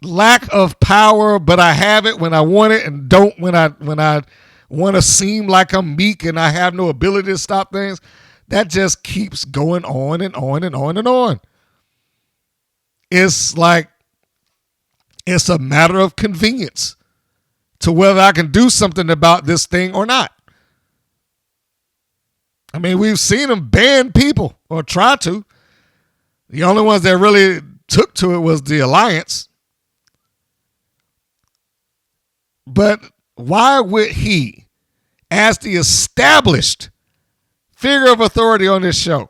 lack of power, but I have it when I want it and don't when I want to seem like I'm meek and I have no ability to stop things, that just keeps going on and on and on and on. It's like it's a matter of convenience to whether I can do something about this thing or not. I mean, we've seen them ban people or try to. The only ones that really took to it was the Alliance. But why would he, as the established figure of authority on this show,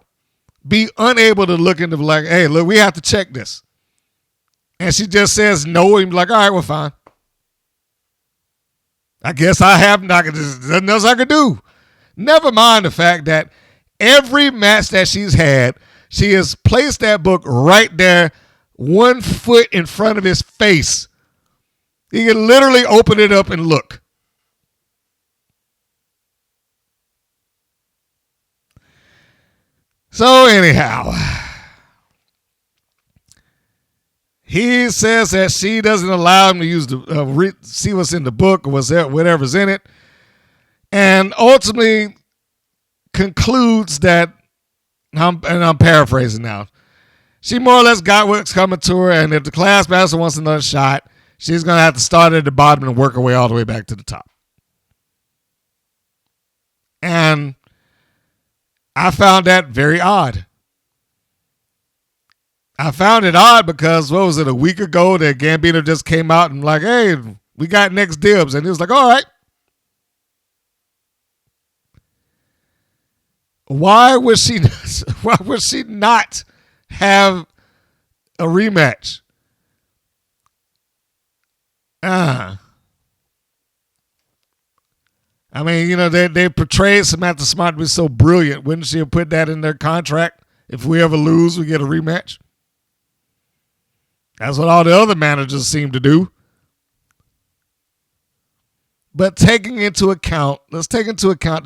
be unable to look into like, hey, look, we have to check this? And she just says no, and be like, all right, we're fine. I guess there's nothing else I could do. Never mind the fact that every match that she's had, she has placed that book right there, 1 foot in front of his face. He can literally open it up and look. So anyhow, he says that she doesn't allow him to use see what's in the book or whatever's in it, and ultimately concludes that, and I'm paraphrasing now, she more or less got what's coming to her, and if the class master wants another shot, she's going to have to start at the bottom and work her way all the way back to the top. And I found that very odd. I found it odd because, what was it, a week ago that Gambino just came out and like, hey, we got next dibs. And he was like, all right. Why would she not have a rematch? I mean, they portrayed Samantha Smart to be so brilliant. Wouldn't she have put that in their contract? If we ever lose, we get a rematch. That's what all the other managers seem to do. But let's take into account the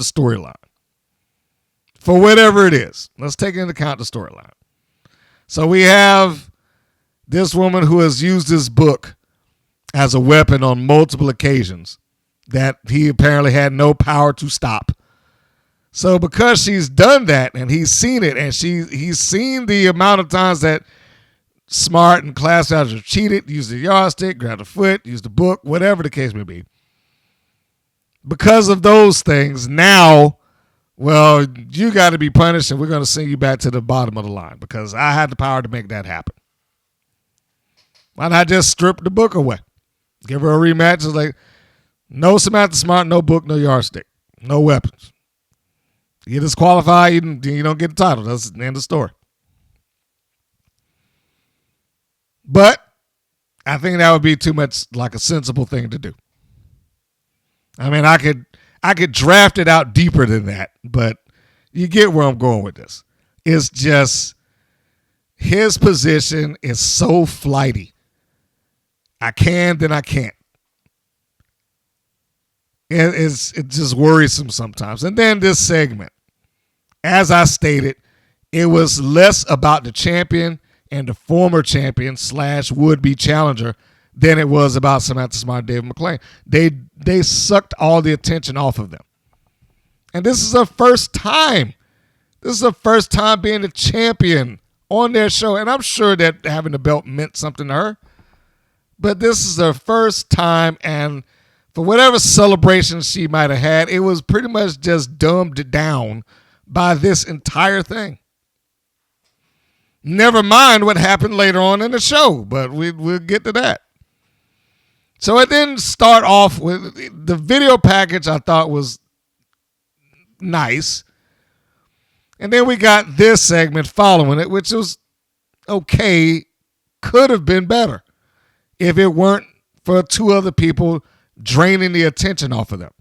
storyline. For whatever it is, let's take into account the storyline. So we have this woman who has used this book as a weapon on multiple occasions that he apparently had no power to stop. So because she's done that and he's seen it, and he's seen the amount of times that Smart and class actors have cheated, used the yardstick, grabbed a foot, used the book, whatever the case may be. Because of those things, now, well, you got to be punished, and we're going to send you back to the bottom of the line because I had the power to make that happen. Why not just strip the book away? Give her a rematch. It's like, no Samantha Smart, no book, no yardstick, no weapons. You disqualify, you don't get the title. That's the end of the story. But I think that would be too much like a sensible thing to do. I mean, I could draft it out deeper than that, but you get where I'm going with this. It's just his position is so flighty. I can, then I can't. It's just worrisome sometimes. And then this segment, as I stated, it was less about the champion and the former champion / would-be challenger than it was about Samantha Smart and David McLane. They sucked all the attention off of them. And this is her first time. This is her first time being the champion on their show. And I'm sure that having the belt meant something to her. But this is her first time, and for whatever celebration she might have had, it was pretty much just dumbed down by this entire thing. Never mind what happened later on in the show, but we'll get to that. So it didn't start off with the video package. I thought was nice. And then we got this segment following it, which was okay, could have been better if it weren't for two other people draining the attention off of them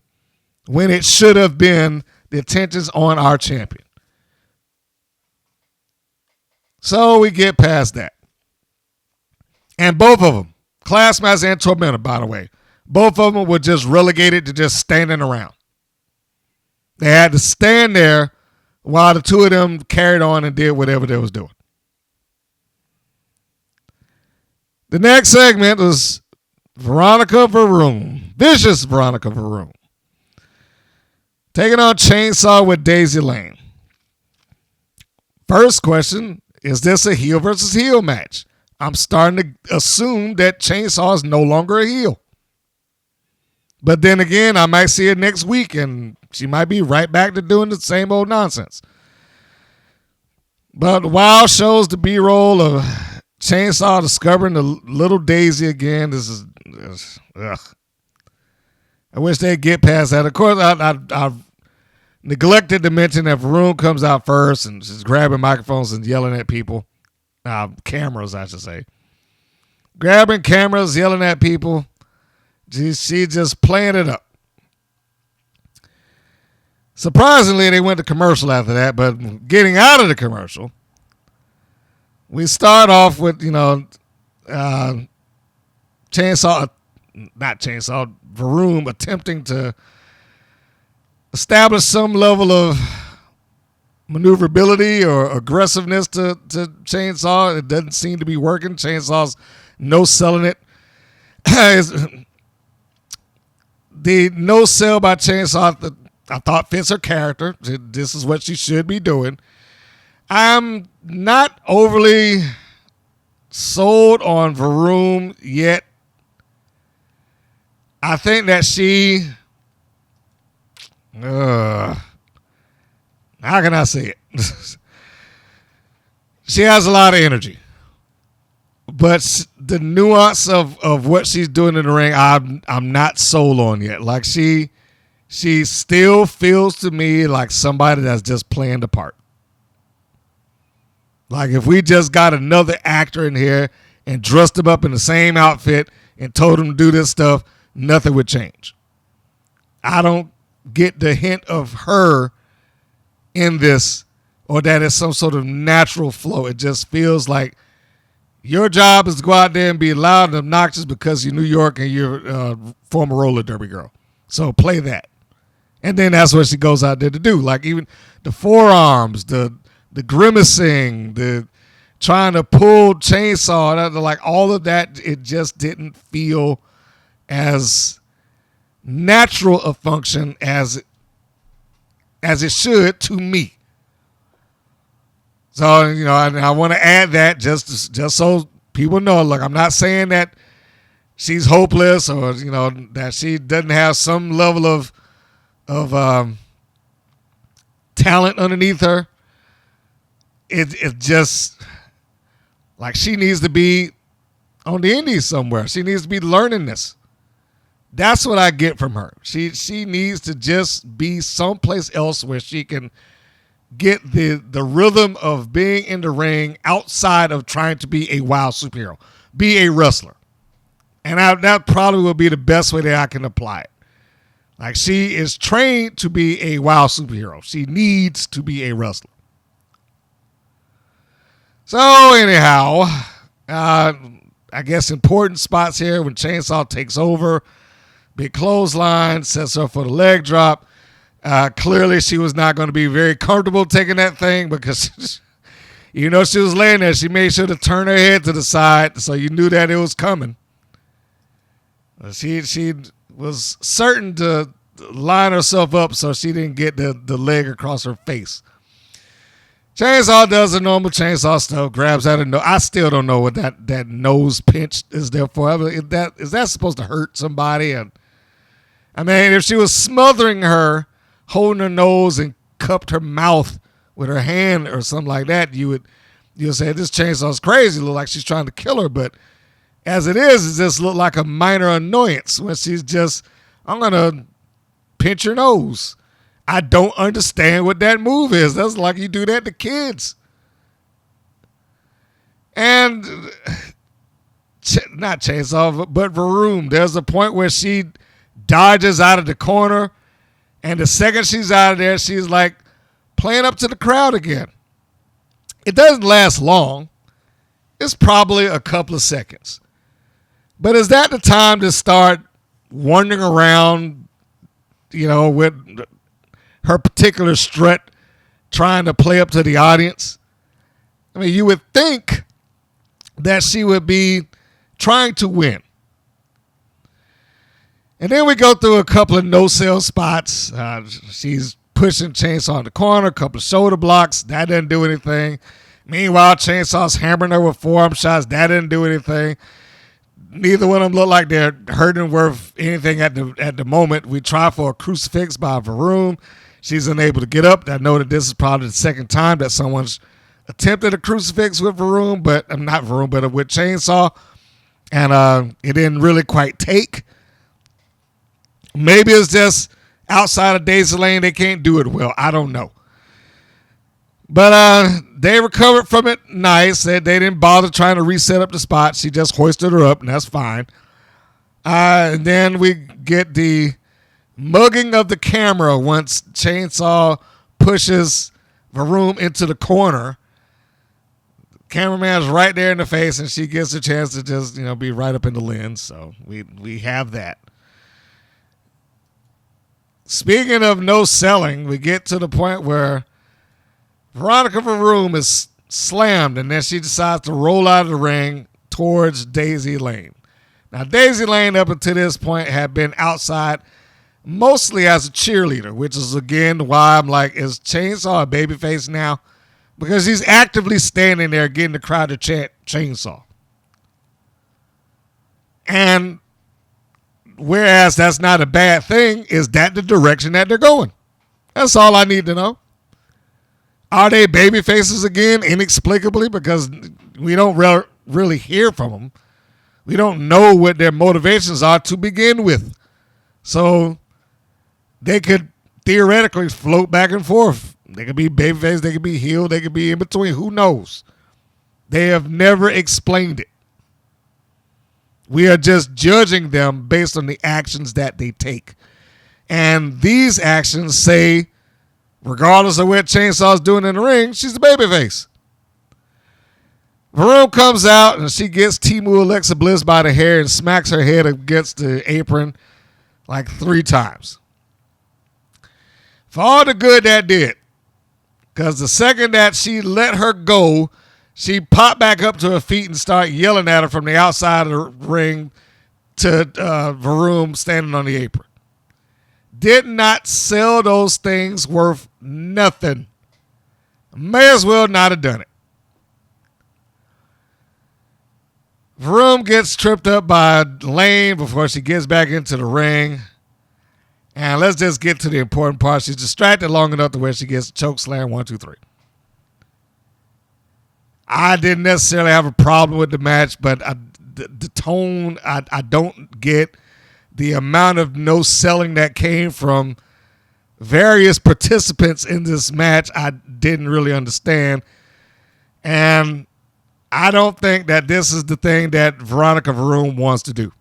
when it should have been the attention's on our champion. So we get past that. And both of them, Classmaster and Tormenta, by the way, both of them were just relegated to just standing around. They had to stand there while the two of them carried on and did whatever they was doing. The next segment was Veronica VaRoom, vicious Veronica VaRoom, taking on Chainsaw with Daisy Lane. First question, is this a heel versus heel match? I'm starting to assume that Chainsaw is no longer a heel. But then again, I might see it next week and she might be right back to doing the same old nonsense. But Wow shows the B-roll of Chainsaw discovering the little Daisy again. This is ugh. I wish they'd get past that. Of course, I neglected to mention that VaRoom comes out first and she's grabbing microphones and yelling at people. Cameras, I should say. Grabbing cameras, yelling at people. She just playing it up. Surprisingly, they went to commercial after that, but getting out of the commercial, we start off with, VaRoom attempting to establish some level of maneuverability or aggressiveness to Chainsaw. It doesn't seem to be working. Chainsaw's no selling it. The no sell by Chainsaw, I thought fits her character. This is what she should be doing. I'm not overly sold on VaRoom yet. I think that she, how can I say it? She has a lot of energy. But the nuance of what she's doing in the ring, I'm not sold on yet. Like she still feels to me like somebody that's just playing the part. Like if we just got another actor in here and dressed him up in the same outfit and told him to do this stuff, nothing would change. I don't get the hint of her in this or that it's some sort of natural flow. It just feels like your job is to go out there and be loud and obnoxious because you're New York and you're a former roller derby girl. So play that. And then that's what she goes out there to do. Like even the forearms, the grimacing, the trying to pull Chainsaw, like all of that, it just didn't feel as natural a function as it should to me. So, I want to add that just so people know, look, I'm not saying that she's hopeless or, that she doesn't have some level of talent underneath her. It's just like she needs to be on the indies somewhere. She needs to be learning this. That's what I get from her. She needs to just be someplace else where she can get the rhythm of being in the ring outside of trying to be a wild superhero. Be a wrestler. And that probably will be the best way that I can apply it. Like she is trained to be a wild superhero. She needs to be a wrestler. So anyhow, I guess important spots here when Chainsaw takes over. Big clothesline, sets her for the leg drop. Clearly she was not going to be very comfortable taking that thing because she was laying there. She made sure to turn her head to the side so you knew that it was coming. She was certain to line herself up so she didn't get the leg across her face. Chainsaw does the normal chainsaw stuff, grabs out of nose. I still don't know what that nose pinch is there for. I mean, is that supposed to hurt somebody? And I mean, if she was smothering her, holding her nose and cupped her mouth with her hand or something like that, you'll say this chainsaw's crazy. Look like she's trying to kill her, but as it is, it just looked like a minor annoyance when she's just, I'm gonna pinch your nose. I don't understand what that move is. That's like you do that to kids. And not chainsaw, but VaRoom. There's a point where she dodges out of the corner, and the second she's out of there, she's like playing up to the crowd again. It doesn't last long. It's probably a couple of seconds. But is that the time to start wandering around, with her particular strut, trying to play up to the audience? I mean, you would think that she would be trying to win. And then we go through a couple of no-sell spots. She's pushing Chainsaw in the corner, a couple of shoulder blocks. That didn't do anything. Meanwhile, Chainsaw's hammering her with forearm shots. That didn't do anything. Neither one of them look like they're hurting worth anything at the moment. We try for a crucifix by VaRoom. She's unable to get up. I know that this is probably the second time that someone's attempted a crucifix with VaRoom, but not VaRoom, but with Chainsaw. And it didn't really quite take. Maybe it's just outside of Daisy Lane, they can't do it well. I don't know. But they recovered from it nice. They didn't bother trying to reset up the spot. She just hoisted her up, and that's fine. And then we get the mugging of the camera once Chainsaw pushes VaRoom into the corner. Cameraman's right there in the face, and she gets a chance to just, be right up in the lens. So we have that. Speaking of no selling, we get to the point where Veronica VaRoom is slammed, and then she decides to roll out of the ring towards Daisy Lane. Now, Daisy Lane up until this point had been outside mostly as a cheerleader, which is, again, why I'm like, is Chainsaw a babyface now? Because he's actively standing there getting the crowd to chant Chainsaw. And whereas that's not a bad thing, is that the direction that they're going? That's all I need to know. Are they baby faces again, inexplicably? Because we don't really hear from them. We don't know what their motivations are to begin with. So they could theoretically float back and forth. They could be babyface, they could be heel, they could be in between. Who knows? They have never explained it. We are just judging them based on the actions that they take. And these actions say, regardless of what Chainsaw's doing in the ring, she's a babyface. VaRoom comes out and she gets Timu Alexa Bliss by the hair and smacks her head against the apron like 3 times. For all the good that did, because the second that she let her go, she popped back up to her feet and started yelling at her from the outside of the ring to VaRoom standing on the apron. Did not sell those things worth nothing. May as well not have done it. VaRoom gets tripped up by Lane before she gets back into the ring. And let's just get to the important part. She's distracted long enough to where she gets choke slam 1, 2, 3. I didn't necessarily have a problem with the match, but the tone, I don't get. The amount of no selling that came from various participants in this match, I didn't really understand. And I don't think that this is the thing that Veronica VaRoom wants to do.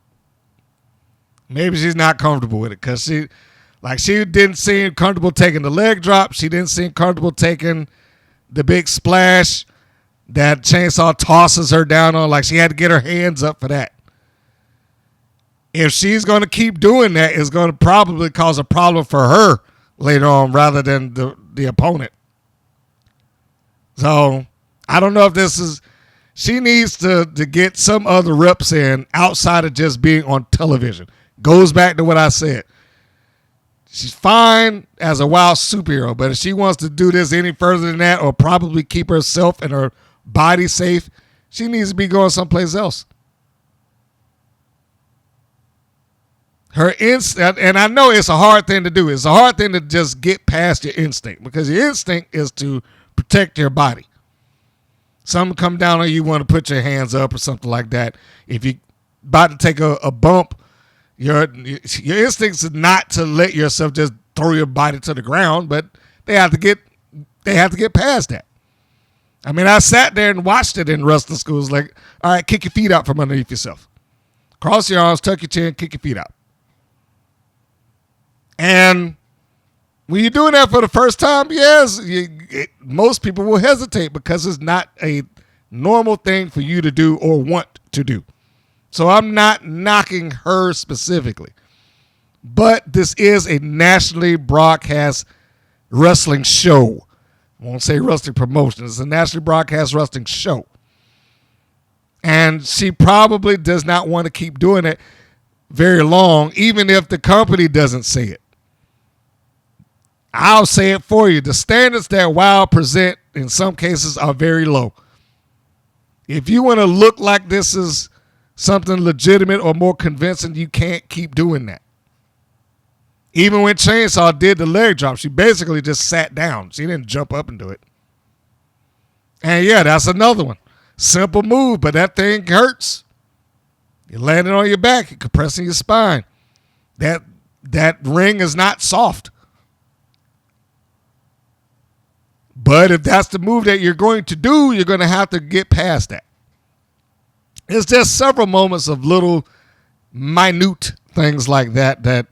Maybe she's not comfortable with it because she didn't seem comfortable taking the leg drop. She didn't seem comfortable taking the big splash that Chainsaw tosses her down on. Like, she had to get her hands up for that. If she's going to keep doing that, it's going to probably cause a problem for her later on rather than the opponent. So I don't know if this is She needs to get some other reps in outside of just being on television. Goes back to what I said. She's fine as a wild superhero, but if she wants to do this any further than that or probably keep herself and her body safe, she needs to be going someplace else. Her instinct, and I know it's a hard thing to do. It's a hard thing to just get past your instinct because your instinct is to protect your body. Something come down on you, want to put your hands up or something like that. If you're about to take a bump, your instincts is not to let yourself just throw your body to the ground, but they have to get past that. I mean, I sat there and watched it in wrestling schools. Like, all right, kick your feet out from underneath yourself. Cross your arms, tuck your chin, kick your feet out. And when you're doing that for the first time, yes, most people will hesitate because it's not a normal thing for you to do or want to do. So I'm not knocking her specifically. But this is a nationally broadcast wrestling show. I won't say wrestling promotion. It's a nationally broadcast wrestling show. And she probably does not want to keep doing it very long, even if the company doesn't say it. I'll say it for you. The standards that WOW present in some cases are very low. If you want to look like this is something legitimate or more convincing, you can't keep doing that. Even when Chainsaw did the leg drop, she basically just sat down. She didn't jump up and do it. And yeah, that's another one. Simple move, but that thing hurts. You're landing on your back, you're compressing your spine. That ring is not soft. But if that's the move that you're going to do, you're going to have to get past that. It's just several moments of little minute things like that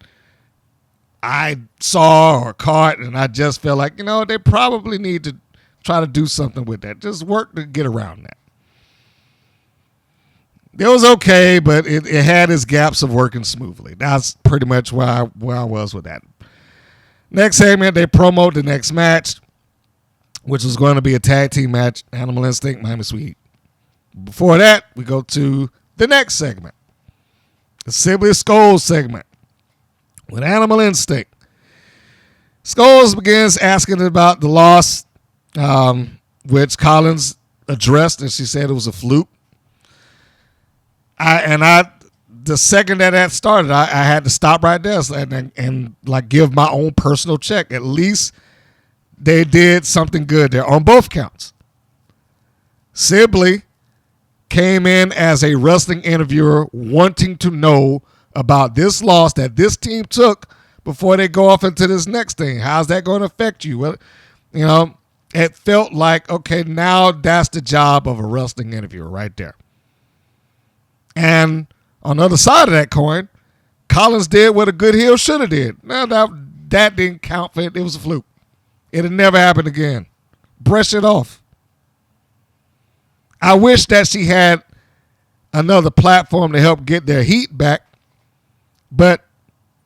I saw or caught, and I just felt like, they probably need to try to do something with that. Just work to get around that. It was okay, but it had its gaps of working smoothly. That's pretty much where I was with that. Next segment, they promote the next match, which was going to be a tag team match, Animal Instinct, Miami Sweet. Before that, we go to the next segment, the Sibley Scoles segment with Animal Instinct. Scoles begins asking about the loss, which Collins addressed, and she said it was a fluke. The second that started, I had to stop right there and give my own personal check. At least they did something good there on both counts. Sibley came in as a wrestling interviewer wanting to know about this loss that this team took before they go off into this next thing. How's that going to affect you? Well, it felt like, okay, now that's the job of a wrestling interviewer right there. And on the other side of that coin, Collins did what a good heel should have did. Now that didn't count for it. It was a fluke. It'll never happen again. Brush it off. I wish that she had another platform to help get their heat back, but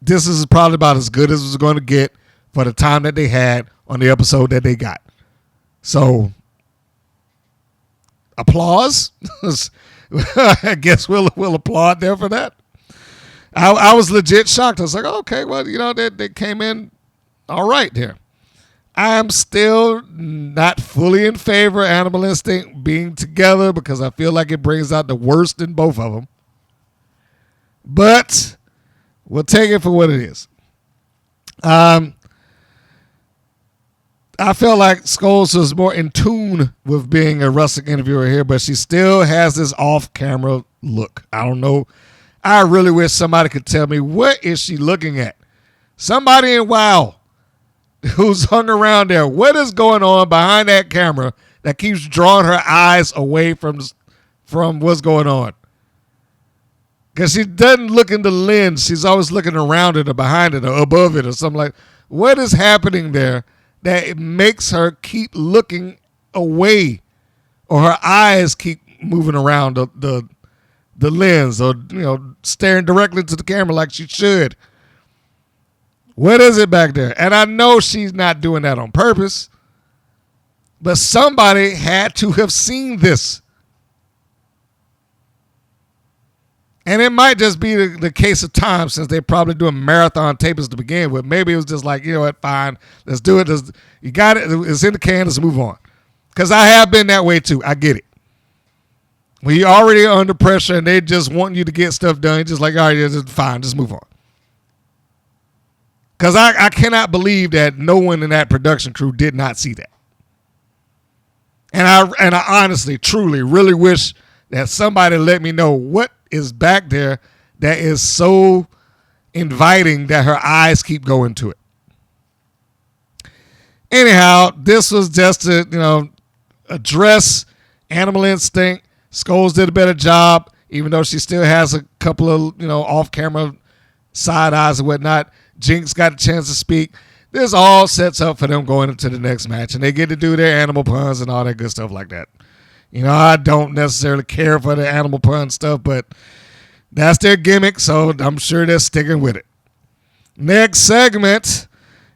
this is probably about as good as it was going to get for the time that they had on the episode that they got. So, applause. I guess we'll applaud there for that. I was legit shocked. I was like, okay, well, they came in all right there. I'm still not fully in favor of Animal Instinct being together because I feel like it brings out the worst in both of them. But we'll take it for what it is. I felt like Scoles was more in tune with being a wrestling interviewer here, but she still has this off-camera look. I don't know. I really wish somebody could tell me, what is she looking at? Somebody in WOW who's hung around there. What is going on behind that camera that keeps drawing her eyes away from what's going on? Because she doesn't look in the lens. She's always looking around it or behind it or above it or something like that. What is happening there that it makes her keep looking away or her eyes keep moving around the lens or staring directly to the camera like she should? What is it back there? And I know she's not doing that on purpose, but somebody had to have seen this. And it might just be the case of time since they're probably doing marathon tapings to begin with. Maybe it was just like, you know what, fine, let's do it. You got it. It's in the can. Let's move on. Because I have been that way too. I get it. When you're already under pressure and they just want you to get stuff done, just like, all right, it's fine, just move on. Because I cannot believe that no one in that production crew did not see that. And I honestly, truly, really wish that somebody let me know what is back there that is so inviting that her eyes keep going to it. Anyhow, this was just to, address animal instinct. Scoles did a better job, even though she still has a couple of, off-camera side eyes and whatnot. Jinx got a chance to speak. This all sets up for them going into the next match, and they get to do their animal puns and all that good stuff like that. I don't necessarily care for the animal pun stuff, but that's their gimmick, so I'm sure they're sticking with it. Next segment,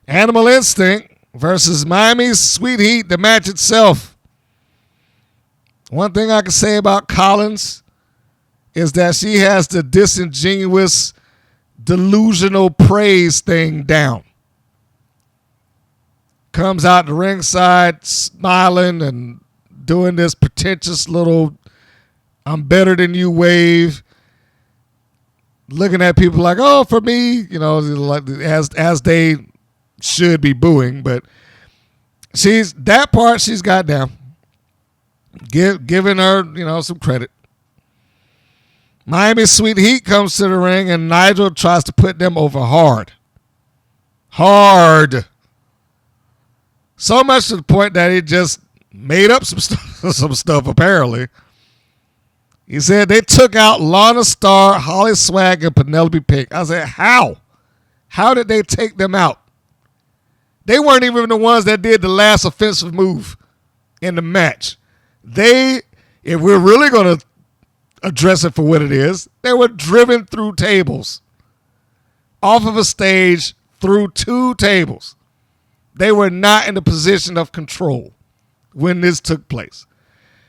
Animal Instinct versus Miami's Sweet Heat, the match itself. One thing I can say about Collins is that she has the disingenuous, delusional praise thing down. Comes out the ringside smiling and doing this pretentious little I'm better than you wave. Looking at people like, oh, for me, like as they should be booing. But she's got down. Giving her, some credit. Miami Sweet Heat comes to the ring, and Nigel tries to put them over hard. Hard. So much to the point that he just made up some stuff, apparently. He said they took out Lana Star, HollySwag, and Penelope Pink. I said, how? How did they take them out? They weren't even the ones that did the last offensive move in the match. If we're really going to address it for what it is, they were driven through tables. Off of a stage, through 2 tables. They were not in a position of control when this took place.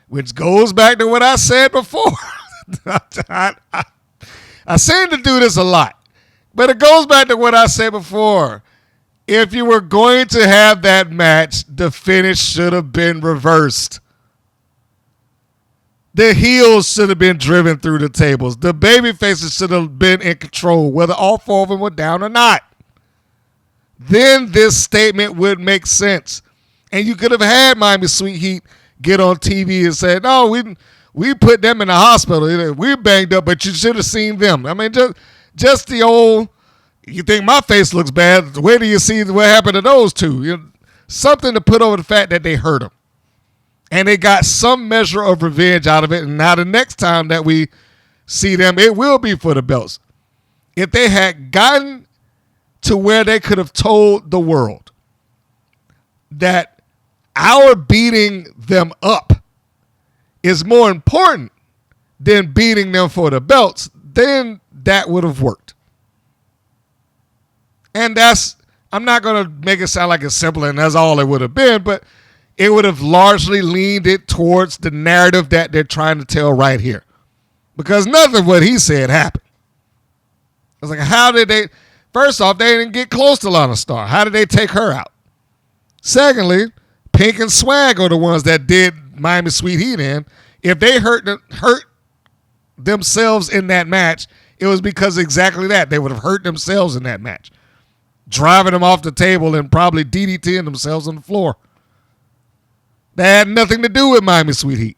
Which goes back to what I said before. I seem to do this a lot. But it goes back to what I said before. If you were going to have that match, the finish should have been reversed. The heels should have been driven through the tables. The baby faces should have been in control, whether all 4 of them were down or not. Then this statement would make sense. And you could have had Miami Sweet Heat get on TV and say, no, we put them in the hospital. We're banged up, but you should have seen them. I mean, just the old, you think my face looks bad. Where do you see what happened to those 2? Something to put over the fact that they hurt them. And they got some measure of revenge out of it. And now the next time that we see them, it will be for the belts. If they had gotten to where they could have told the world that our beating them up is more important than beating them for the belts, then that would have worked. And I'm not going to make it sound like it's simple and that's all it would have been, but it would have largely leaned it towards the narrative that they're trying to tell right here. Because nothing of what he said happened. I was like, how did they... First off, they didn't get close to Lana Star. How did they take her out? Secondly, Pink and Swag are the ones that did Miami Sweet Heat in. If they hurt themselves in that match, it was because exactly that. They would have hurt themselves in that match. Driving them off the table and probably DDTing themselves on the floor. That had nothing to do with Miami Sweet Heat.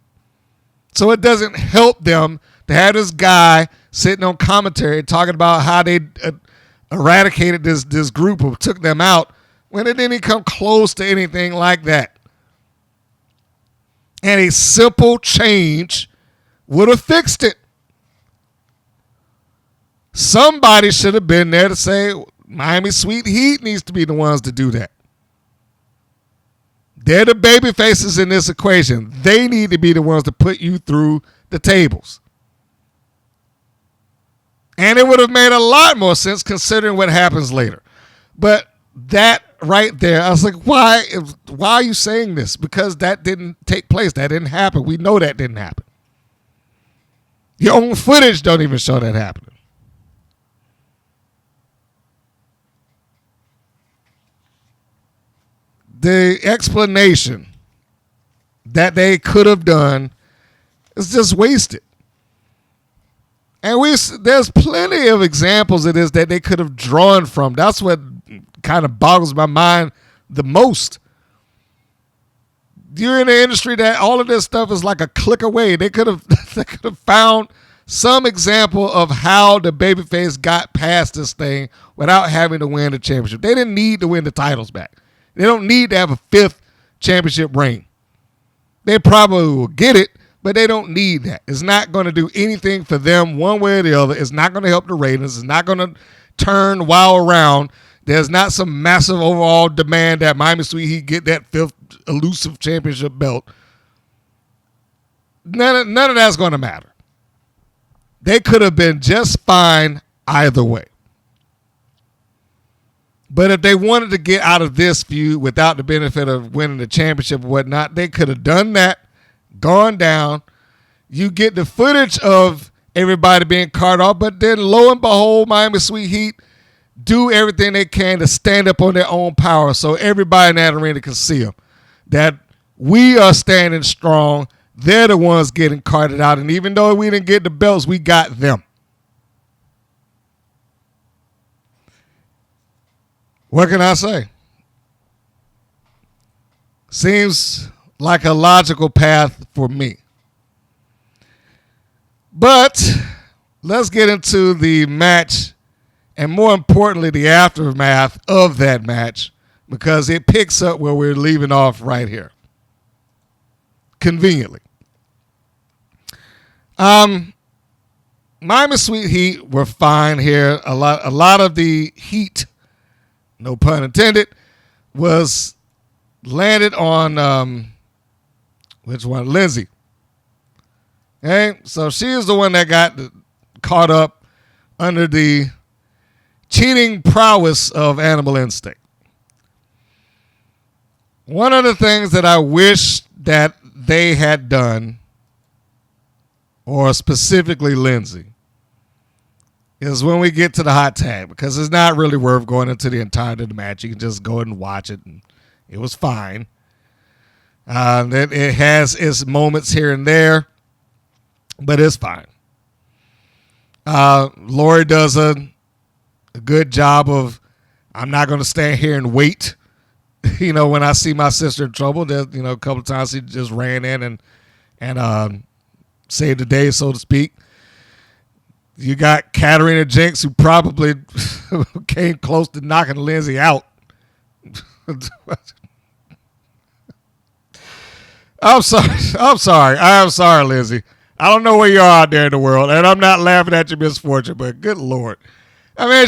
So it doesn't help them to have this guy sitting on commentary talking about how they eradicated this group or took them out when it didn't come close to anything like that. And a simple change would have fixed it. Somebody should have been there to say Miami Sweet Heat needs to be the ones to do that. They're the baby faces in this equation. They need to be the ones to put you through the tables. And it would have made a lot more sense considering what happens later. But that right there, I was like, why are you saying this? Because that didn't take place. That didn't happen. We know that didn't happen. Your own footage don't even show that happening. The explanation that they could have done is just wasted. And there's plenty of examples of this that they could have drawn from. That's what kind of boggles my mind the most. You're in the industry that all of this stuff is like a click away. They could have found some example of how the babyface got past this thing without having to win the championship. They didn't need to win the titles back. They don't need to have a 5th championship reign. They probably will get it, but they don't need that. It's not going to do anything for them one way or the other. It's not going to help the ratings. It's not going to turn WOW around. There's not some massive overall demand that Miami Sweet Heat get that 5th elusive championship belt. None of that's going to matter. They could have been just fine either way. But if they wanted to get out of this feud without the benefit of winning the championship or whatnot, they could have done that, gone down. You get the footage of everybody being carted off, but then lo and behold, Miami Sweet Heat do everything they can to stand up on their own power so everybody in that arena can see them. That we are standing strong. They're the ones getting carted out. And even though we didn't get the belts, we got them. What can I say? Seems like a logical path for me. But let's get into the match, and more importantly, the aftermath of that match, because it picks up where we're leaving off right here. Conveniently. Miami Sweet Heat were fine here. A lot of the heat, no pun intended, was landed on which one? Lindsay. Okay, so she is the one that got caught up under the cheating prowess of Animal Instinct. One of the things that I wish that they had done, or specifically Lindsay, is when we get to the hot tag, because it's not really worth going into the entirety of the match. You can just go ahead and watch it, and it was fine. It has its moments here and there, but it's fine. Lori does a good job of, I'm not going to stand here and wait. When I see my sister in trouble, a couple of times she just ran in and saved the day, so to speak. You got Katarina Jinx, who probably came close to knocking Lindsay out. I'm sorry, Lindsay. I don't know where you are out there in the world, and I'm not laughing at your misfortune, but good Lord. I mean,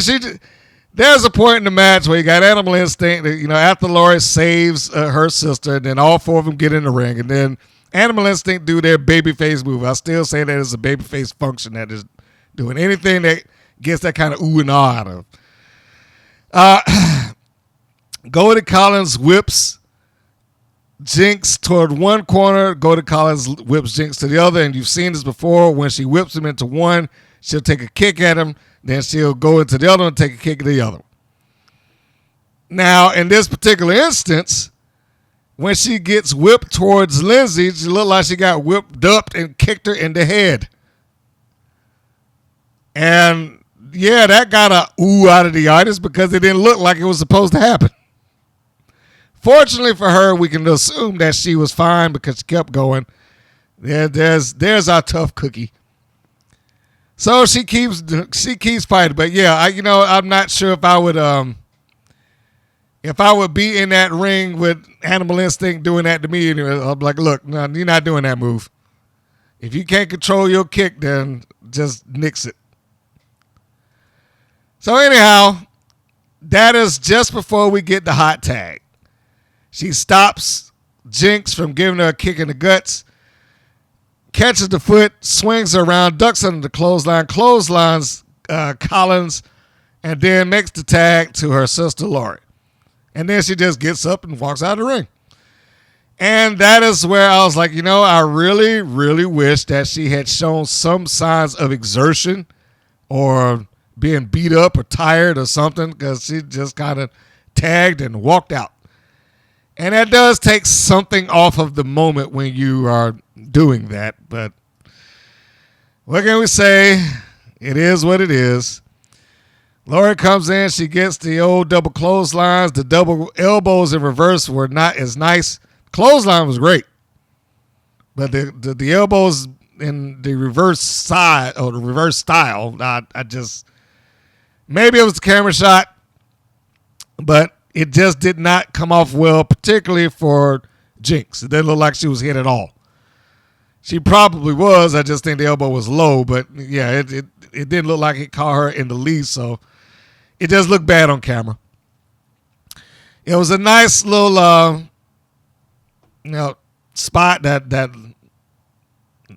there's a point in the match where you got Animal Instinct, after Lori saves her sister, and then all 4 of them get in the ring, and then Animal Instinct do their babyface move. I still say that it's a babyface function that is doing anything that gets that kind of ooh and ah out of. Goldie Collins whips Jinx toward one corner. Goldie Collins whips Jinx to the other, and you've seen this before. When she whips him into one, she'll take a kick at him, then she'll go into the other and take a kick at the other. Now, in this particular instance, when she gets whipped towards Lindsay, she looked like she got whipped up and kicked her in the head. And, yeah, that got a ooh out of the audience because it didn't look like it was supposed to happen. Fortunately for her, we can assume that she was fine because she kept going. There's our tough cookie. So she keeps fighting. But, yeah, I'm not sure if I would be in that ring with Animal Instinct doing that to me. I'm like, look, no, you're not doing that move. If you can't control your kick, then just nix it. So anyhow, that is just before we get the hot tag. She stops Jinx from giving her a kick in the guts, catches the foot, swings her around, ducks under the clotheslines Collins, and then makes the tag to her sister Lori. And then she just gets up and walks out of the ring. And that is where I was like, I really, really wish that she had shown some signs of exertion or being beat up or tired or something, because she just kind of tagged and walked out. And that does take something off of the moment when you are doing that. But what can we say? It is what it is. Lori comes in. She gets the old double clotheslines. The double elbows in reverse were not as nice. Clothesline was great. But the elbows in the reverse side or the reverse style, I just, maybe it was the camera shot, but it just did not come off well, particularly for Jinx. It didn't look like she was hit at all. She probably was. I just think the elbow was low, but yeah, it didn't look like it caught her in the least, so it just looked bad on camera. It was a nice little, spot that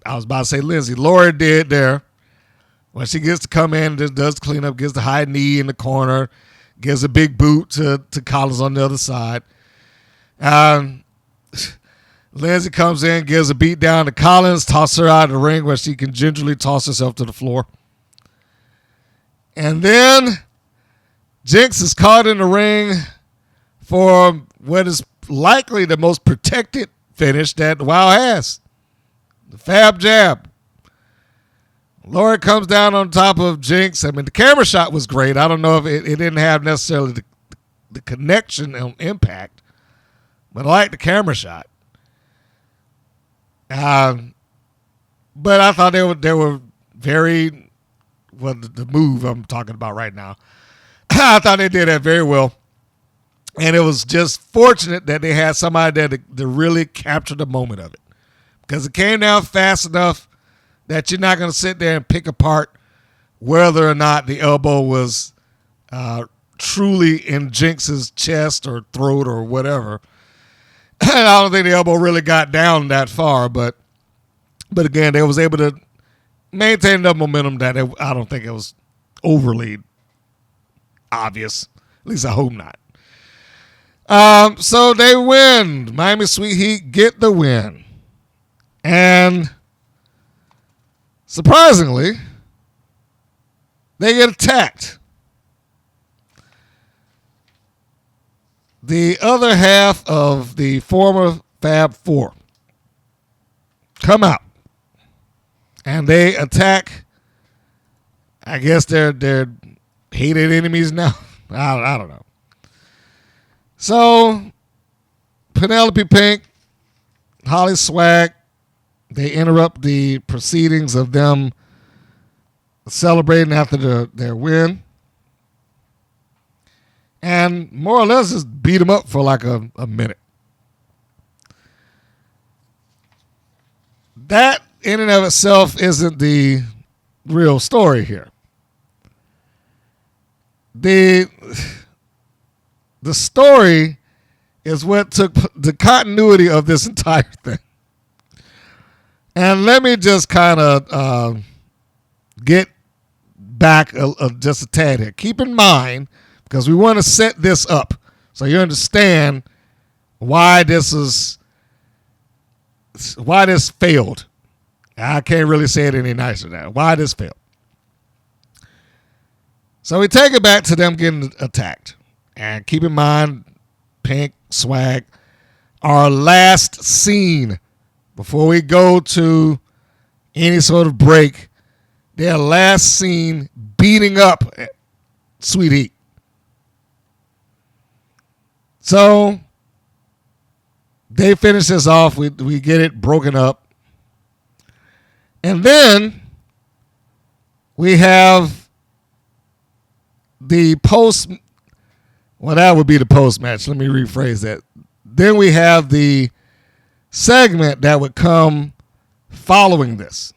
I was about to say Lori did there. When she gets to come in, just does clean up, gives the high knee in the corner, gives a big boot to Collins on the other side. Lindsay comes in, gives a beat down to Collins, tosses her out of the ring where she can gingerly toss herself to the floor. And then Jinx is caught in the ring for what is likely the most protected finish that WoW has. The Fab Jab. Lori comes down on top of Jinx. I mean, the camera shot was great. I don't know if it didn't have necessarily the connection and impact, but I like the camera shot. But I thought they were very, well, the move I'm talking about right now, I thought they did that very well. And it was just fortunate that they had somebody there to really capture the moment of it, because it came down fast enough that you're not going to sit there and pick apart whether or not the elbow was truly in Jinx's chest or throat or whatever. I don't think the elbow really got down that far, but again, they was able to maintain enough momentum that I don't think it was overly obvious. At least I hope not. So they win. Miami Sweet Heat get the win. And surprisingly, they get attacked. The other half of the former Fab Four come out, and they attack, I guess they're hated enemies now. I don't know. So Penelope Pink, HollySwag, they interrupt the proceedings of them celebrating after their win. And more or less just beat them up for like a minute. That in and of itself isn't the real story here. The story is what took the continuity of this entire thing. And let me just kind of get back just a tad here. Keep in mind, because we want to set this up so you understand why this failed. I can't really say it any nicer than that. Why this failed. So we take it back to them getting attacked. And keep in mind, Pink, Swag, our last scene before we go to any sort of break, their last scene beating up Sweet Heat. So they finish this off. We get it broken up. And then we have the post. Well, that would be the post match. Let me rephrase that. Then we have the segment that would come following this.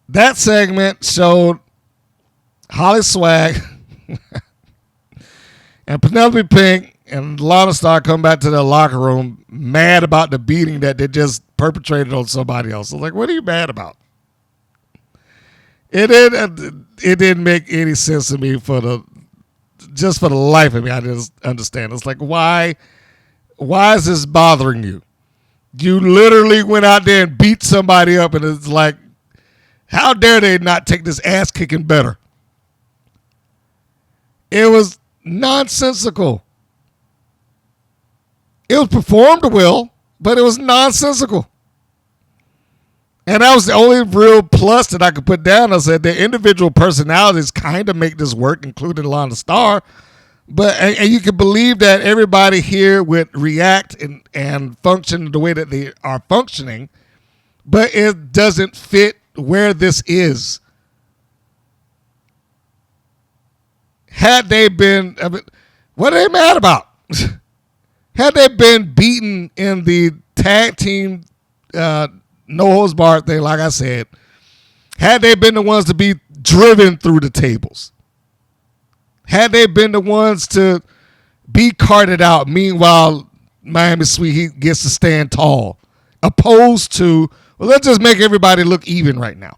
That segment showed HollySwag and Penelope Pink and Lana Star come back to their locker room mad about the beating that they just perpetrated on somebody else. I was like, what are you mad about? It didn't make any sense to me for the life of me. I didn't understand. It's like, why Why is this bothering you? You literally went out there and beat somebody up, and it's like, how dare they not take this ass kicking better? It was nonsensical. It was performed well, but it was nonsensical. And that was the only real plus that I could put down. I said their individual personalities kind of make this work, including Lana Star. But and you can believe that everybody here would react and function the way that they are functioning, but it doesn't fit where this is. Had they been, what are they mad about? Had they been beaten in the tag team no holds barred thing, like I said, had they been the ones to be driven through the tables, had they been the ones to be carted out, meanwhile Miami Sweet Heat gets to stand tall, opposed to, well, let's just make everybody look even right now.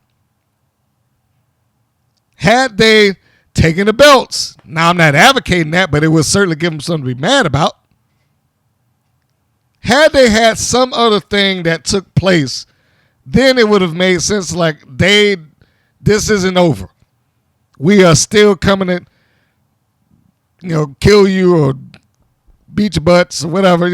Had they taken the belts, now I'm not advocating that, but it would certainly give them something to be mad about. Had they had some other thing that took place, then it would have made sense. Like, this isn't over. We are still coming to, kill you or beat your butts or whatever.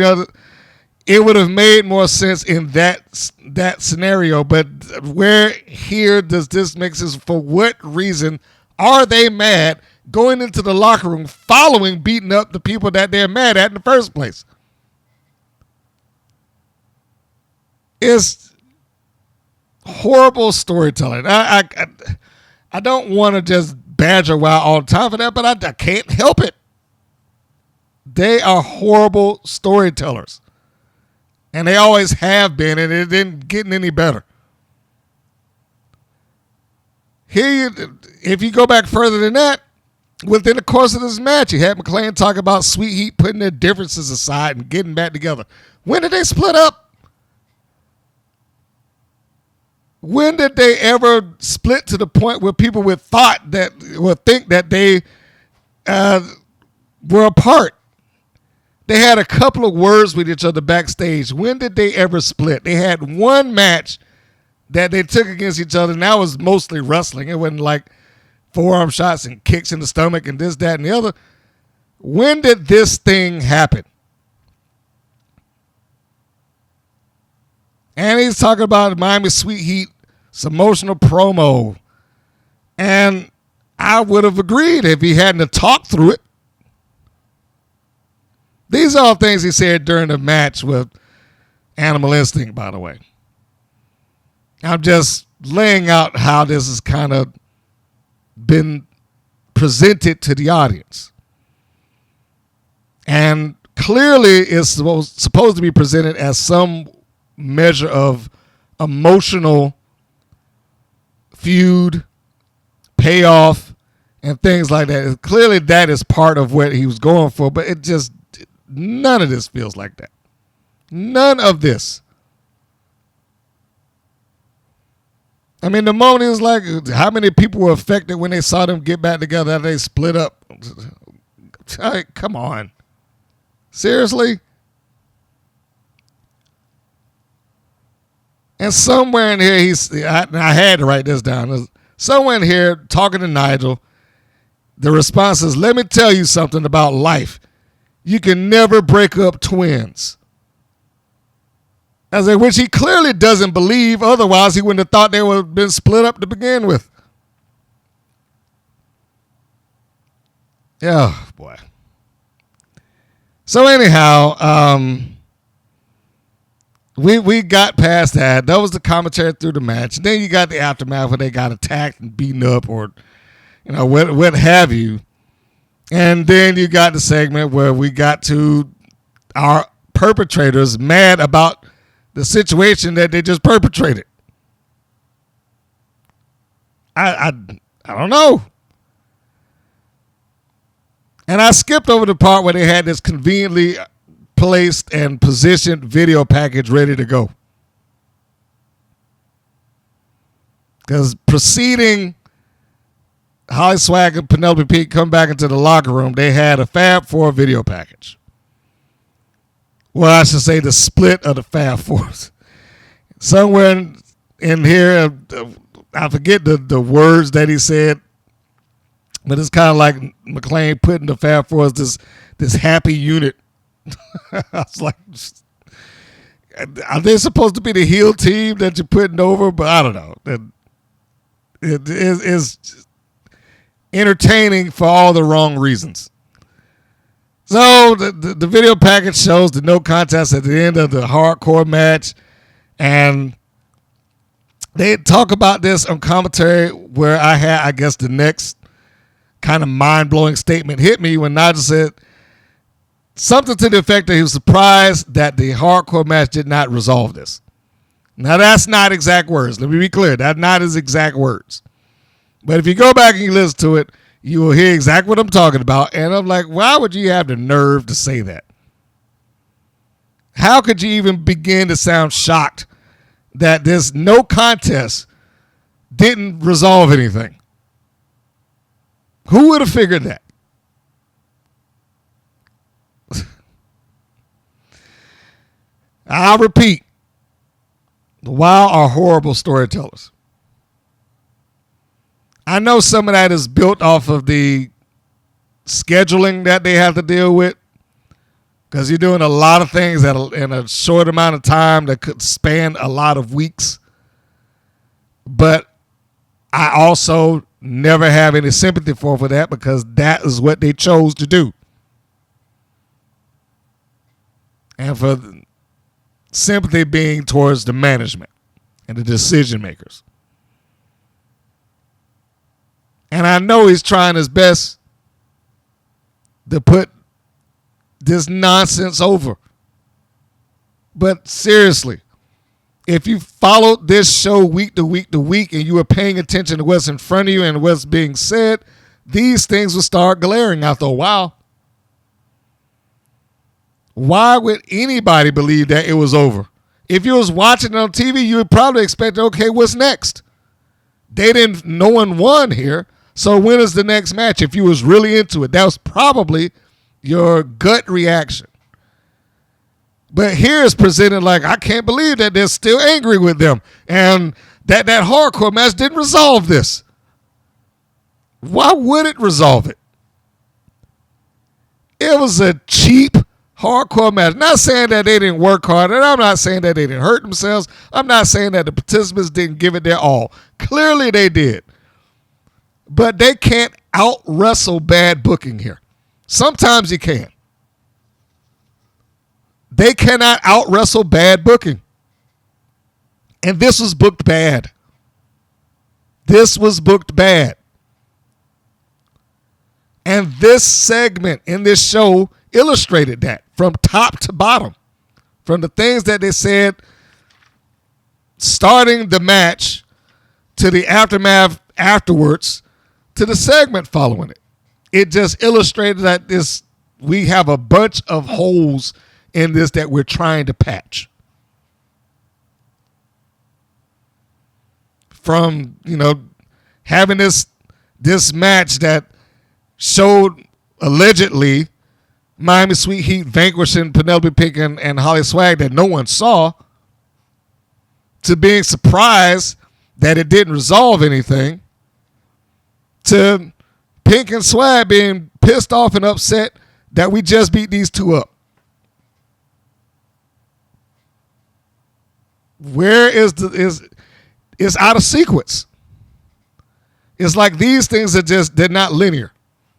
It would have made more sense in that scenario. But where here does this make sense? For what reason are they mad going into the locker room following beating up the people that they're mad at in the first place? It's horrible storytelling. I don't want to just badger WoW all the time for that, but I can't help it. They are horrible storytellers. And they always have been, and it didn't get any better. If you go back further than that, within the course of this match, you had McLane talk about Sweet Heat putting their differences aside and getting back together. When did they split up? When did they ever split to the point where people would think that they were apart? They had a couple of words with each other backstage. When did they ever split? They had one match that they took against each other, and that was mostly wrestling. It wasn't like forearm shots and kicks in the stomach and this, that, and the other. When did this thing happen? And he's talking about Miami Sweet Heat, some emotional promo. And I would have agreed if he hadn't talked through it. These are all things he said during the match with Animal Instinct, by the way. I'm just laying out how this has kind of been presented to the audience. And clearly it's supposed to be presented as some measure of emotional feud, payoff, and things like that. Clearly that is part of what he was going for, but it just, none of this feels like that. None of this. I mean, the moment it was like, how many people were affected when they saw them get back together after they split up? Come on. Seriously? And somewhere in here, I had to write this down. Somewhere in here, talking to Nigel, the response is, let me tell you something about life. You can never break up twins. As in which he clearly doesn't believe, otherwise he wouldn't have thought they would have been split up to begin with. Oh, boy. So anyhow, we got past that. That was the commentary through the match. And then you got the aftermath where they got attacked and beaten up or, what have you. And then you got the segment where we got to our perpetrators mad about the situation that they just perpetrated. I don't know. And I skipped over the part where they had this conveniently placed and positioned video package ready to go. Because preceding HollySwag and Penelope Pete come back into the locker room, they had a Fab 4 video package. Well, I should say the split of the Fab Four. Somewhere in here, I forget the words that he said, but it's kind of like McLane putting the Fab Four as this happy unit. I was like, are they supposed to be the heel team that you're putting over? But I don't know. It is entertaining for all the wrong reasons. So the video package shows the no contest at the end of the hardcore match, and they talk about this on commentary where I had, I guess, the next kind of mind-blowing statement hit me when Nigel said something to the effect that he was surprised that the hardcore match did not resolve this. Now, that's not exact words. Let me be clear. That's not his exact words. But if you go back and you listen to it, you will hear exactly what I'm talking about. And I'm like, why would you have the nerve to say that? How could you even begin to sound shocked that this no contest didn't resolve anything? Who would have figured that? I'll repeat. The Wild are horrible storytellers. I know some of that is built off of the scheduling that they have to deal with, because you're doing a lot of things in a short amount of time that could span a lot of weeks. But I also never have any sympathy for that, because that is what they chose to do. And for sympathy being towards the management and the decision makers. And I know he's trying his best to put this nonsense over. But seriously, if you followed this show week to week to week and you were paying attention to what's in front of you and what's being said, these things will start glaring after a while. Why would anybody believe that it was over? If you was watching it on TV, you would probably expect, okay, what's next? No one won here. So when is the next match? If you was really into it, that was probably your gut reaction. But here it's presented like, I can't believe that they're still angry with them. And that hardcore match didn't resolve this. Why would it resolve it? It was a cheap hardcore match. Not saying that they didn't work hard, and I'm not saying that they didn't hurt themselves. I'm not saying that the participants didn't give it their all. Clearly they did. But they can't out-wrestle bad booking here. Sometimes you can. They cannot out-wrestle bad booking. And this was booked bad. This was booked bad. And this segment in this show illustrated that from top to bottom. From the things that they said starting the match to the aftermath afterwards to the segment following it. It just illustrated that we have a bunch of holes in this that we're trying to patch. From, having this match that showed allegedly Miami Sweet Heat vanquishing Penelope Pink and HollySwag that no one saw, to being surprised that it didn't resolve anything, to Pink and Swag being pissed off and upset that we just beat these two up. Where is it's out of sequence. It's like these things they're not linear.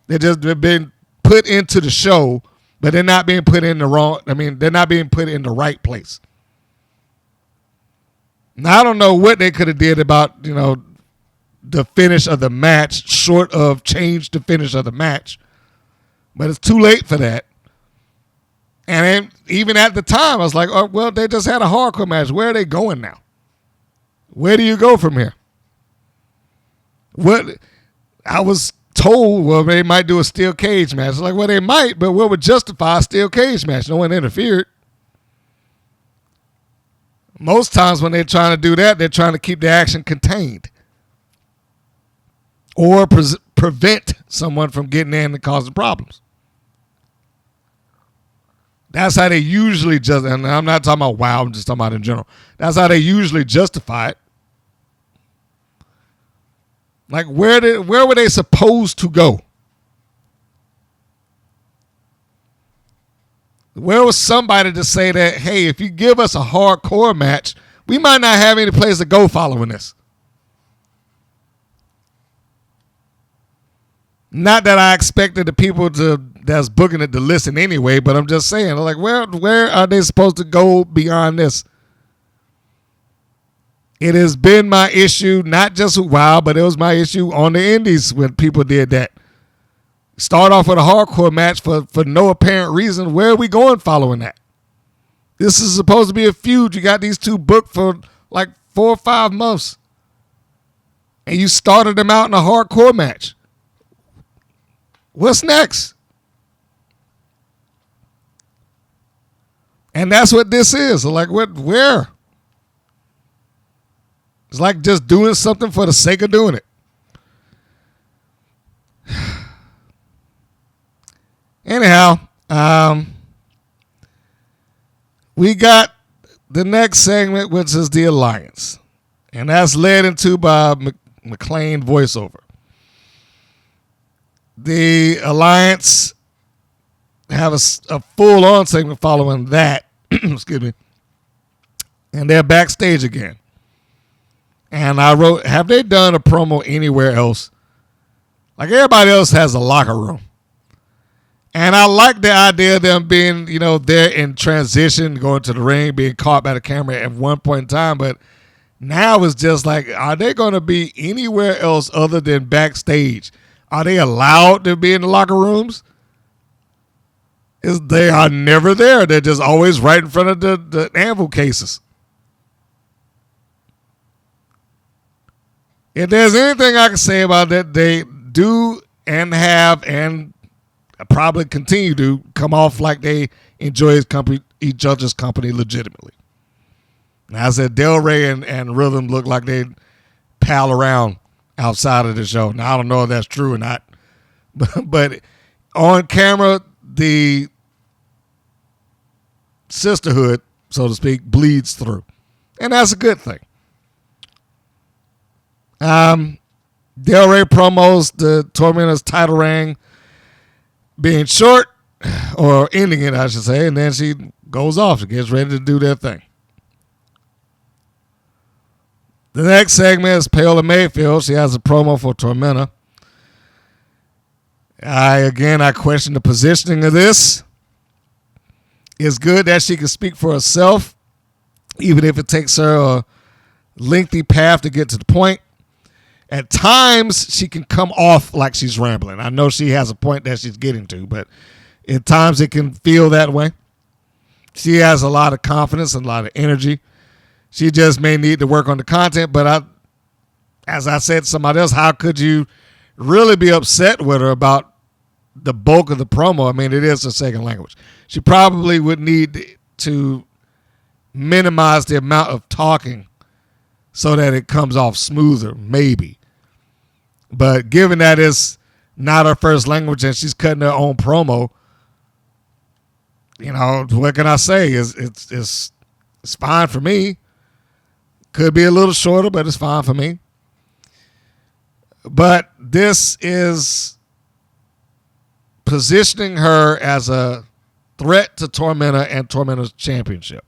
They've been put into the show, but they're not being put in they're not being put in the right place. Now, I don't know what they could have did about, the finish of the match, short of change the finish of the match. But it's too late for that. And even at the time, I was like, oh, well, they just had a hardcore match. Where are they going now? Where do you go from here? What I was told, well, they might do a steel cage match. Like, well, they might, but what would justify a steel cage match? No one interfered. Most times when they're trying to do that, they're trying to keep the action contained or prevent someone from getting in and causing problems. That's how they usually just, and I'm not talking about WoW, I'm just talking about in general. That's how they usually justify it. Like, where were they supposed to go? Where was somebody to say that, hey, if you give us a hardcore match, we might not have any place to go following this? Not that I expected the people that's booking it to listen anyway, but I'm just saying, like, where are they supposed to go beyond this? It has been my issue, not just with WoW, but it was my issue on the indies when people did that. Start off with a hardcore match for no apparent reason. Where are we going following that? This is supposed to be a feud. You got these two booked for like 4 or 5 months. And you started them out in a hardcore match. What's next? And that's what this is. Like, where? It's like just doing something for the sake of doing it. Anyhow, we got the next segment, which is the Alliance. And that's led into by McLane voiceover. The Alliance have a full-on segment following that. Excuse me. And they're backstage again. And I wrote, have they done a promo anywhere else? Like, everybody else has a locker room. And I like the idea of them being, they're in transition, going to the ring, being caught by the camera at one point in time. But now it's just like, are they going to be anywhere else other than backstage? Are they allowed to be in the locker rooms? They are never there. They're just always right in front of the anvil cases. If there's anything I can say about that, they do and have and probably continue to come off like they enjoy each other's company legitimately. Now, I said Del Rey and Rhythm look like they pal around outside of the show. Now, I don't know if that's true or not. But on camera, the sisterhood, so to speak, bleeds through. And that's a good thing. Del Rey promos the Tormenta's title reign being short, or ending it, I should say, and then she goes off. She gets ready to do their thing. The next segment is Paola Mayfield. She has a promo for Tormenta. I question the positioning of this. It's good that she can speak for herself, even if it takes her a lengthy path to get to the point. At times, she can come off like she's rambling. I know she has a point that she's getting to, but at times it can feel that way. She has a lot of confidence and a lot of energy. She just may need to work on the content, but as I said to somebody else, how could you really be upset with her about the bulk of the promo? I mean, it is her second language. She probably would need to minimize the amount of talking so that it comes off smoother, maybe. But given that it's not her first language and she's cutting her own promo, what can I say? It's fine for me. Could be a little shorter, but it's fine for me. But this is positioning her as a threat to Tormenta and Tormenta's championship.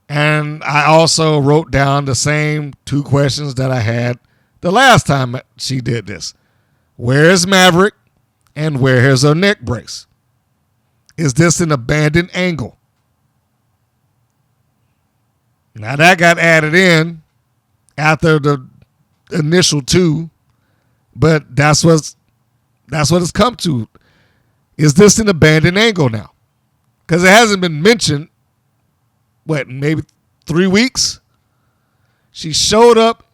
And I also wrote down the same 2 questions that I had the last time she did this. Where is Maverick and where is her neck brace? Is this an abandoned angle? Now that got added in after the initial 2, but that's what it's come to. Is this an abandoned angle now? Because it hasn't been mentioned, maybe 3 weeks? She showed up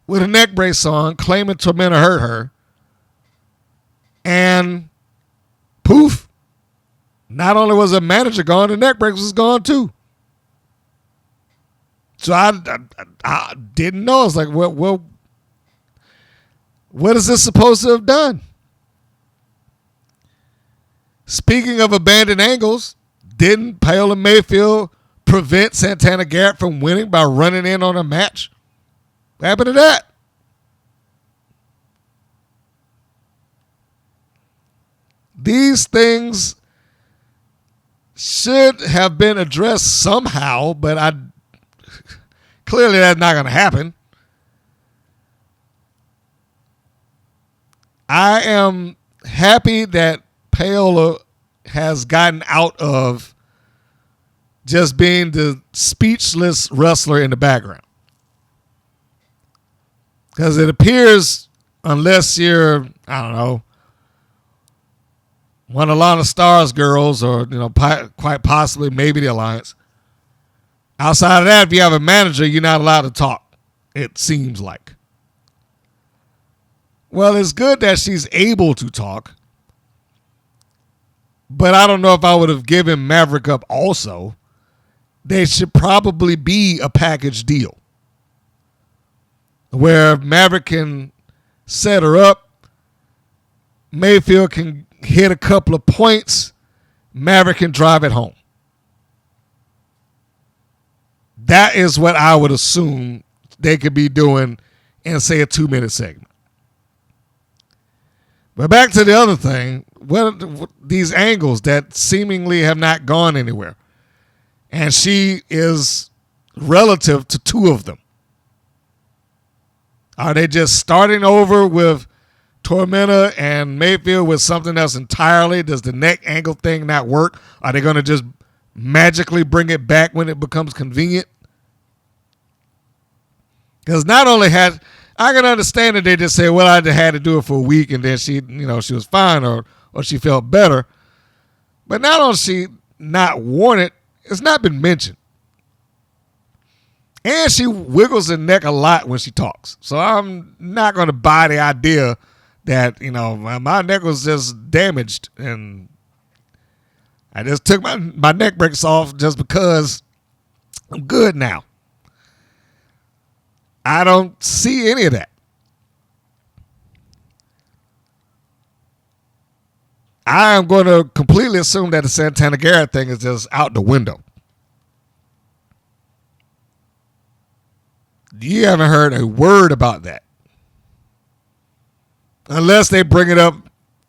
with a neck brace on, claiming Tormenta hurt her, and poof, not only was her manager gone, the neck brace was gone too. So I didn't know. I was like, well, what is this supposed to have done? Speaking of abandoned angles, didn't Paola Mayfield prevent Santana Garrett from winning by running in on a match? What happened to that? These things should have been addressed somehow, but clearly that's not going to happen. I am happy that Paola has gotten out of just being the speechless wrestler in the background. Because it appears, unless you're, I don't know, one of Lana Starr's girls or, quite possibly maybe the Alliance. Outside of that, if you have a manager, you're not allowed to talk, it seems like. Well, it's good that she's able to talk. But I don't know if I would have given Maverick up also. They should probably be a package deal where Maverick can set her up. Mayfield can hit a couple of points. Maverick can drive it home. That is what I would assume they could be doing in, say, a 2-minute segment. But back to the other thing, what these angles that seemingly have not gone anywhere. And she is relative to 2 of them. Are they just starting over with Tormenta and Mayfield with something else entirely? Does the neck angle thing not work? Are they going to just magically bring it back when it becomes convenient? Because not only had... I can understand that they just say, well, I had to do it for a week and then she was fine or she felt better. But not only she not worn it, it's not been mentioned. And she wiggles her neck a lot when she talks. So I'm not going to buy the idea that, my neck was just damaged and I just took my neck brace off just because I'm good now. I don't see any of that. I am going to completely assume that the Santana Garrett thing is just out the window. You haven't heard a word about that. Unless they bring it up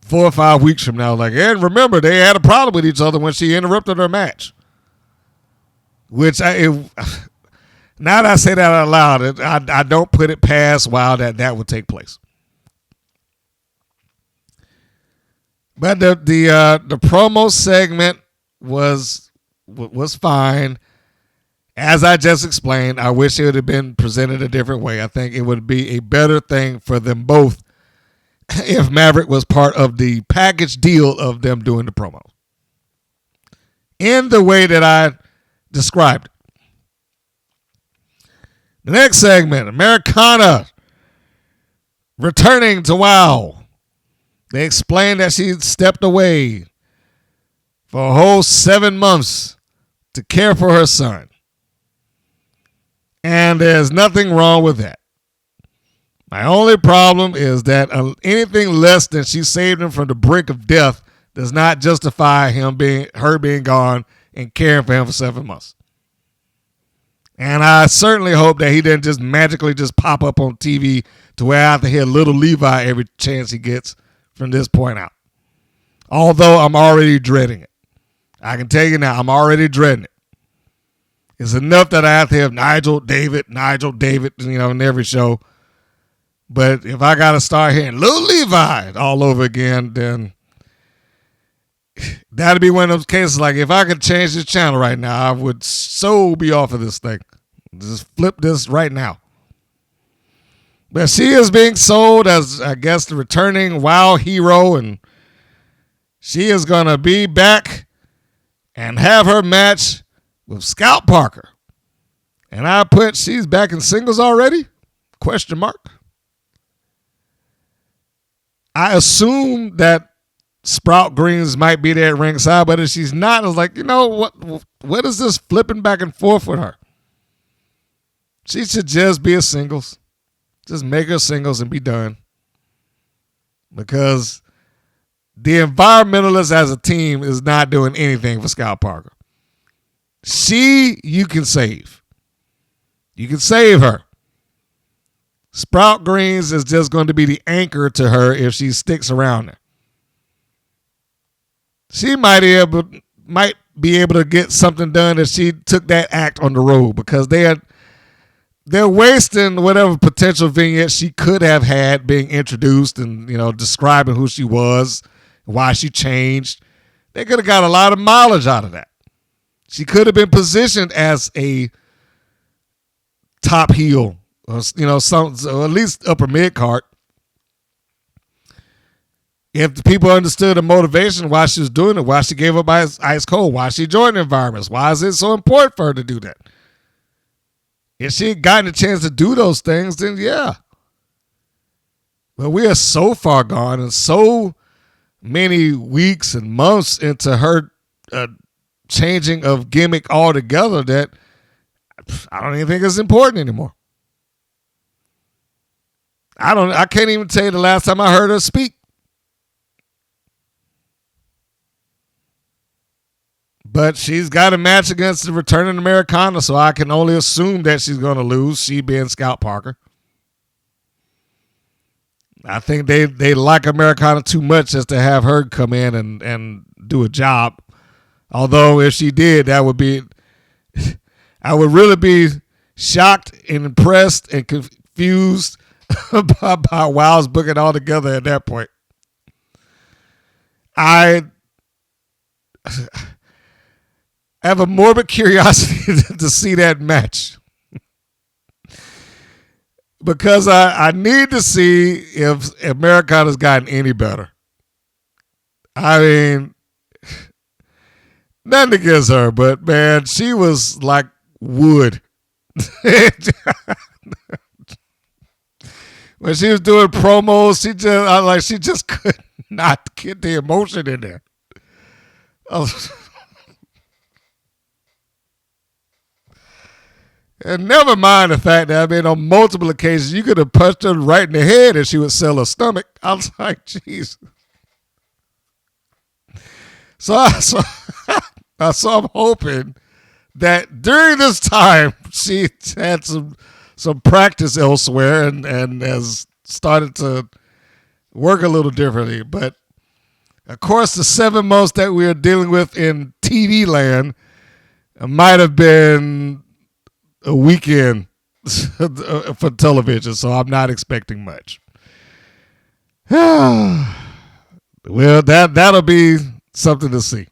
4 or 5 weeks from now. Like, and remember, they had a problem with each other when she interrupted her match. Which now that I say that out loud, I don't put it past Wild that would take place. But the promo segment was fine. As I just explained, I wish it would have been presented a different way. I think it would be a better thing for them both if Maverick was part of the package deal of them doing the promo. In the way that I described it. The next segment, Americana returning to WoW. They explained that she stepped away for a whole 7 months to care for her son. And there's nothing wrong with that. My only problem is that anything less than she saved him from the brink of death does not justify her being gone and caring for him for 7 months. And I certainly hope that he didn't just magically just pop up on TV to where I have to hear little Levi every chance he gets from this point out. Although I'm already dreading it. I can tell you now, I'm already dreading it. It's enough that I have to have Nigel, David, in every show. But if I got to start hearing Little Levi all over again, then that'd be one of those cases like if I could change this channel right now, I would so be off of this thing. Just flip this right now. But she is being sold as, I guess, the returning WoW hero, and she is going to be back and have her match with Scout Parker. And I put, she's back in singles already? Question mark. I assume that Sprout Greens might be there at ringside, but if she's not, I was like, what is this flipping back and forth with her? She should just be a singles. Just make her singles and be done. Because the environmentalists as a team is not doing anything for Scout Parker. You can save. You can save her. Sprout Greens is just going to be the anchor to her if she sticks around there. She might be able to get something done if she took that act on the road, because they're wasting whatever potential vignette she could have had being introduced and, describing who she was, why she changed. They could have got a lot of mileage out of that. She could have been positioned as a top heel, or, or at least upper mid card. If the people understood the motivation, why she was doing it, why she gave up ice cold, why she joined the environments, why is it so important for her to do that? If she had gotten a chance to do those things, then yeah. But we are so far gone and so many weeks and months into her changing of gimmick altogether that I don't even think it's important anymore. I can't even tell you the last time I heard her speak. But she's got a match against the returning Americana, so I can only assume that she's going to lose, she being Scout Parker. I think they like Americana too much just to have her come in and do a job. Although if she did, that would be, I would really be shocked and impressed and confused about Wow's booking all together at that point. I have a morbid curiosity to see that match. Because I need to see if Americana's gotten any better. I mean, nothing against her, but man, she was like wood. When she was doing promos, she just could not get the emotion in there. And never mind the fact that, on multiple occasions, you could have punched her right in the head and she would sell her stomach. I was like, jeez. So I'm hoping that during this time, she had some practice elsewhere and has started to work a little differently. But, of course, the 7 months that we are dealing with in TV land might have been a weekend for television, so I'm not expecting much. Well, that'll be something to see.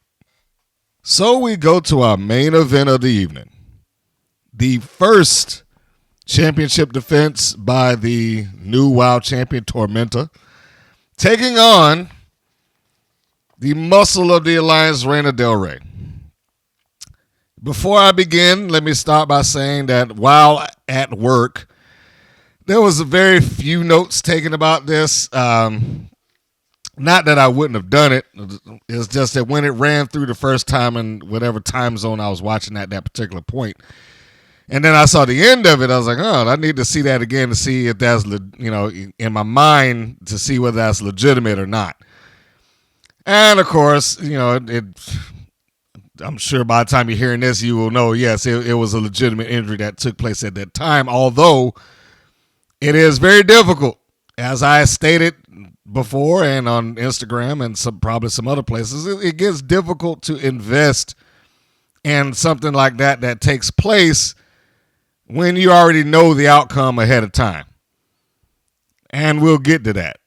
So we go to our main event of the evening. The first championship defense by the new WoW champion, Tormenta, taking on the muscle of the Alliance, Reina Del Rey. Before I begin, let me start by saying that while at work, there was a very few notes taken about this. Not that I wouldn't have done it. It's just that when it ran through the first time in whatever time zone I was watching at that particular point, and then I saw the end of it, I was like, oh, I need to see that again to see if that's, in my mind, to see whether that's legitimate or not. And, of course, I'm sure by the time you're hearing this, you will know, yes, it was a legitimate injury that took place at that time, although it is very difficult, as I stated before and on Instagram and probably some other places. It gets difficult to invest in something like that takes place when you already know the outcome ahead of time. And we'll get to that.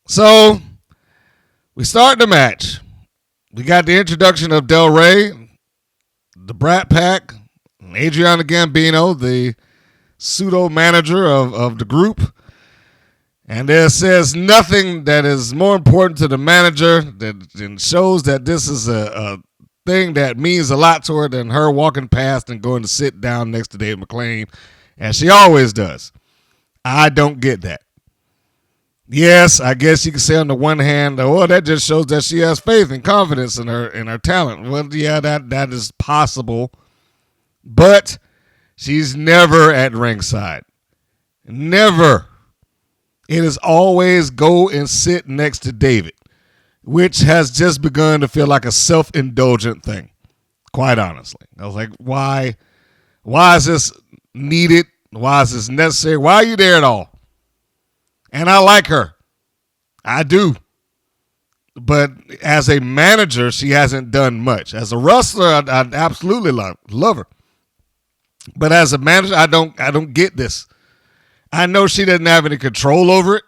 So, we start the match. We got the introduction of Del Rey, the Brat Pack, Adriana Gambino, the pseudo manager of the group. And there says nothing that is more important to the manager that shows that this is a thing that means a lot to her than her walking past and going to sit down next to Dave McLane, as she always does. I don't get that. Yes, I guess you can say on the one hand, well, that just shows that she has faith and confidence in her talent. Well, yeah, that is possible. But she's never at ringside. Never. It is always go and sit next to David. which has just begun to feel like a self-indulgent thing, quite honestly. I was like, why is this needed? Why is this necessary? Why are you there at all? And I like her. I do. But as a manager, she hasn't done much. As a wrestler, I absolutely love her. But as a manager, I don't get this. I know she doesn't have any control over it.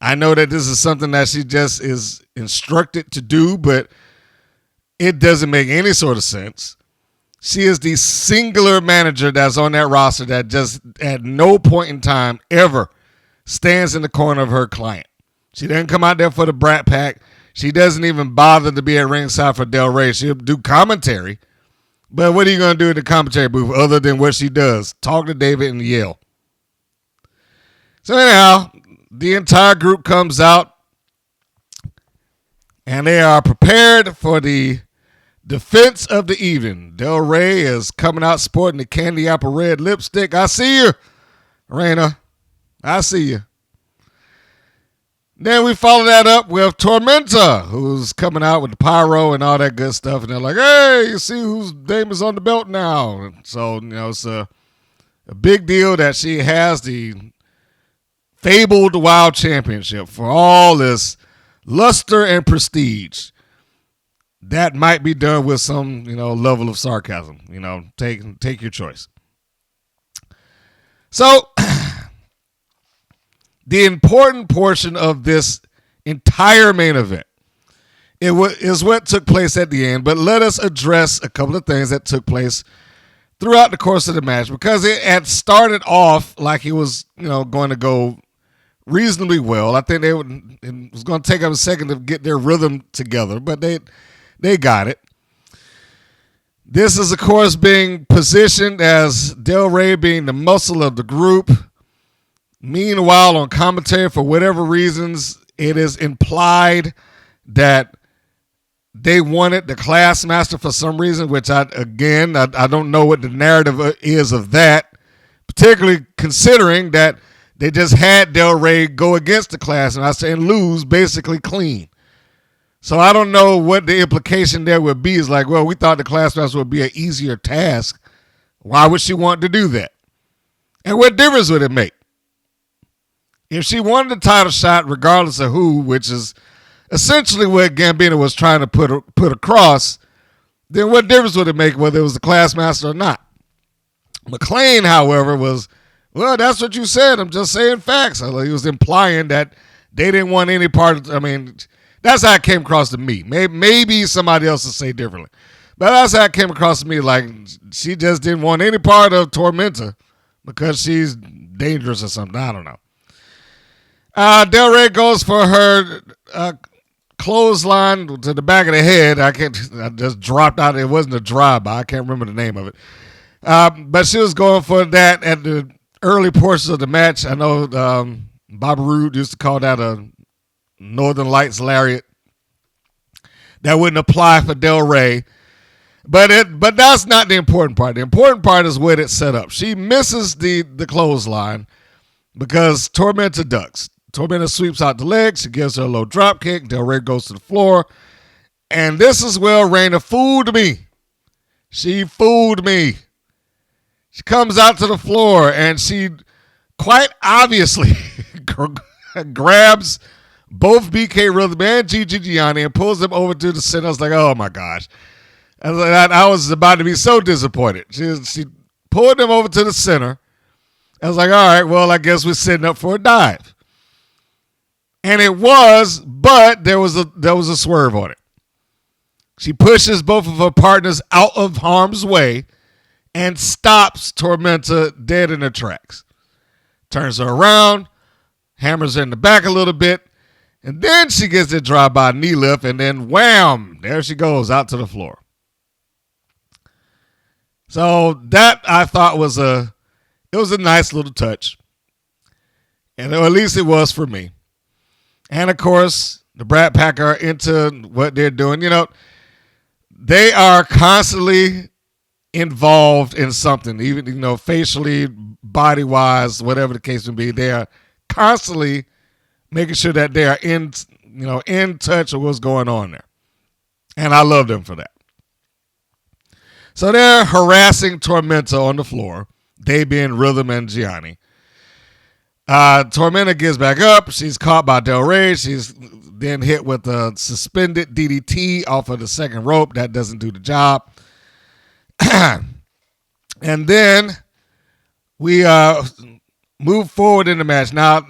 I know that this is something that she just is instructed to do, but it doesn't make any sort of sense. She is the singular manager that's on that roster that just at no point in time ever stands in the corner of her client. She doesn't come out there for the Brat Pack. She doesn't even bother to be at ringside for Del Rey. She'll do commentary. But what are you going to do in the commentary booth other than what she does? Talk to David and yell. So anyhow, the entire group comes out, and they are prepared for the defense of the evening. Del Rey is coming out sporting the candy apple red lipstick. I see you, Reina. I see you. Then we follow that up with Tormenta, who's coming out with the pyro and all that good stuff. And they're like, hey, you see whose name is on the belt now. And so, it's a big deal that she has the fabled Wild Championship for all this luster and prestige. That might be done with some, level of sarcasm. Take your choice. So the important portion of this entire main event is what took place at the end, but let us address a couple of things that took place throughout the course of the match, because it had started off like it was, going to go reasonably well. I think it was going to take them a second to get their rhythm together, but they got it. This is, of course, being positioned as Del Rey being the muscle of the group. Meanwhile, on commentary, for whatever reasons, it is implied that they wanted the class master for some reason, which I don't know what the narrative is of that, particularly considering that they just had Del Rey go against the class master and lose basically clean. So I don't know what the implication there would be. It's like, well, we thought the class master would be an easier task. Why would she want to do that? And what difference would it make? If she wanted the title shot, regardless of who, which is essentially what Gambino was trying to put across, then what difference would it make whether it was the class master or not? McLane, however, was, well, that's what you said. I'm just saying facts. He was implying that they didn't want any part of, that's how it came across to me. Maybe somebody else will say differently. But that's how it came across to me. Like, she just didn't want any part of Tormenta because she's dangerous or something. I don't know. Del Rey goes for her clothesline to the back of the head. I just dropped out. It wasn't a drive-by. I can't remember the name of it. But she was going for that at the early portions of the match. I know Bobby Roode used to call that a Northern Lights lariat. That wouldn't apply for Del Rey. But that's not the important part. The important part is what it set up. She misses the clothesline because Tormenta ducks. Tormenta sweeps out the legs. She gives her a low drop kick. Del Rey goes to the floor. And this is where Reina fooled me. She fooled me. She comes out to the floor and she quite obviously grabs both BK Rhythm and Gigi Gianni and pulls them over to the center. I was like, oh my gosh. I was about to be so disappointed. She pulled them over to the center. I was like, all right, well, I guess we're setting up for a dive. And it was, but there was a swerve on it. She pushes both of her partners out of harm's way and stops Tormenta dead in her tracks. Turns her around, hammers her in the back a little bit, and then she gets a drive-by knee lift, and then wham, there she goes out to the floor. So that I thought was a nice little touch. And at least it was for me. And of course, the Brat Pack are into what they're doing. They are constantly involved in something, even, facially, body-wise, whatever the case may be. They are constantly making sure that they are in in touch with what's going on there. And I love them for that. So they're harassing Tormenta on the floor, they being Rhythm and Gianni. Tormenta gets back up. She's caught by Del Rey. She's then hit with a suspended DDT off of the second rope. That doesn't do the job. And then we move forward in the match. Now,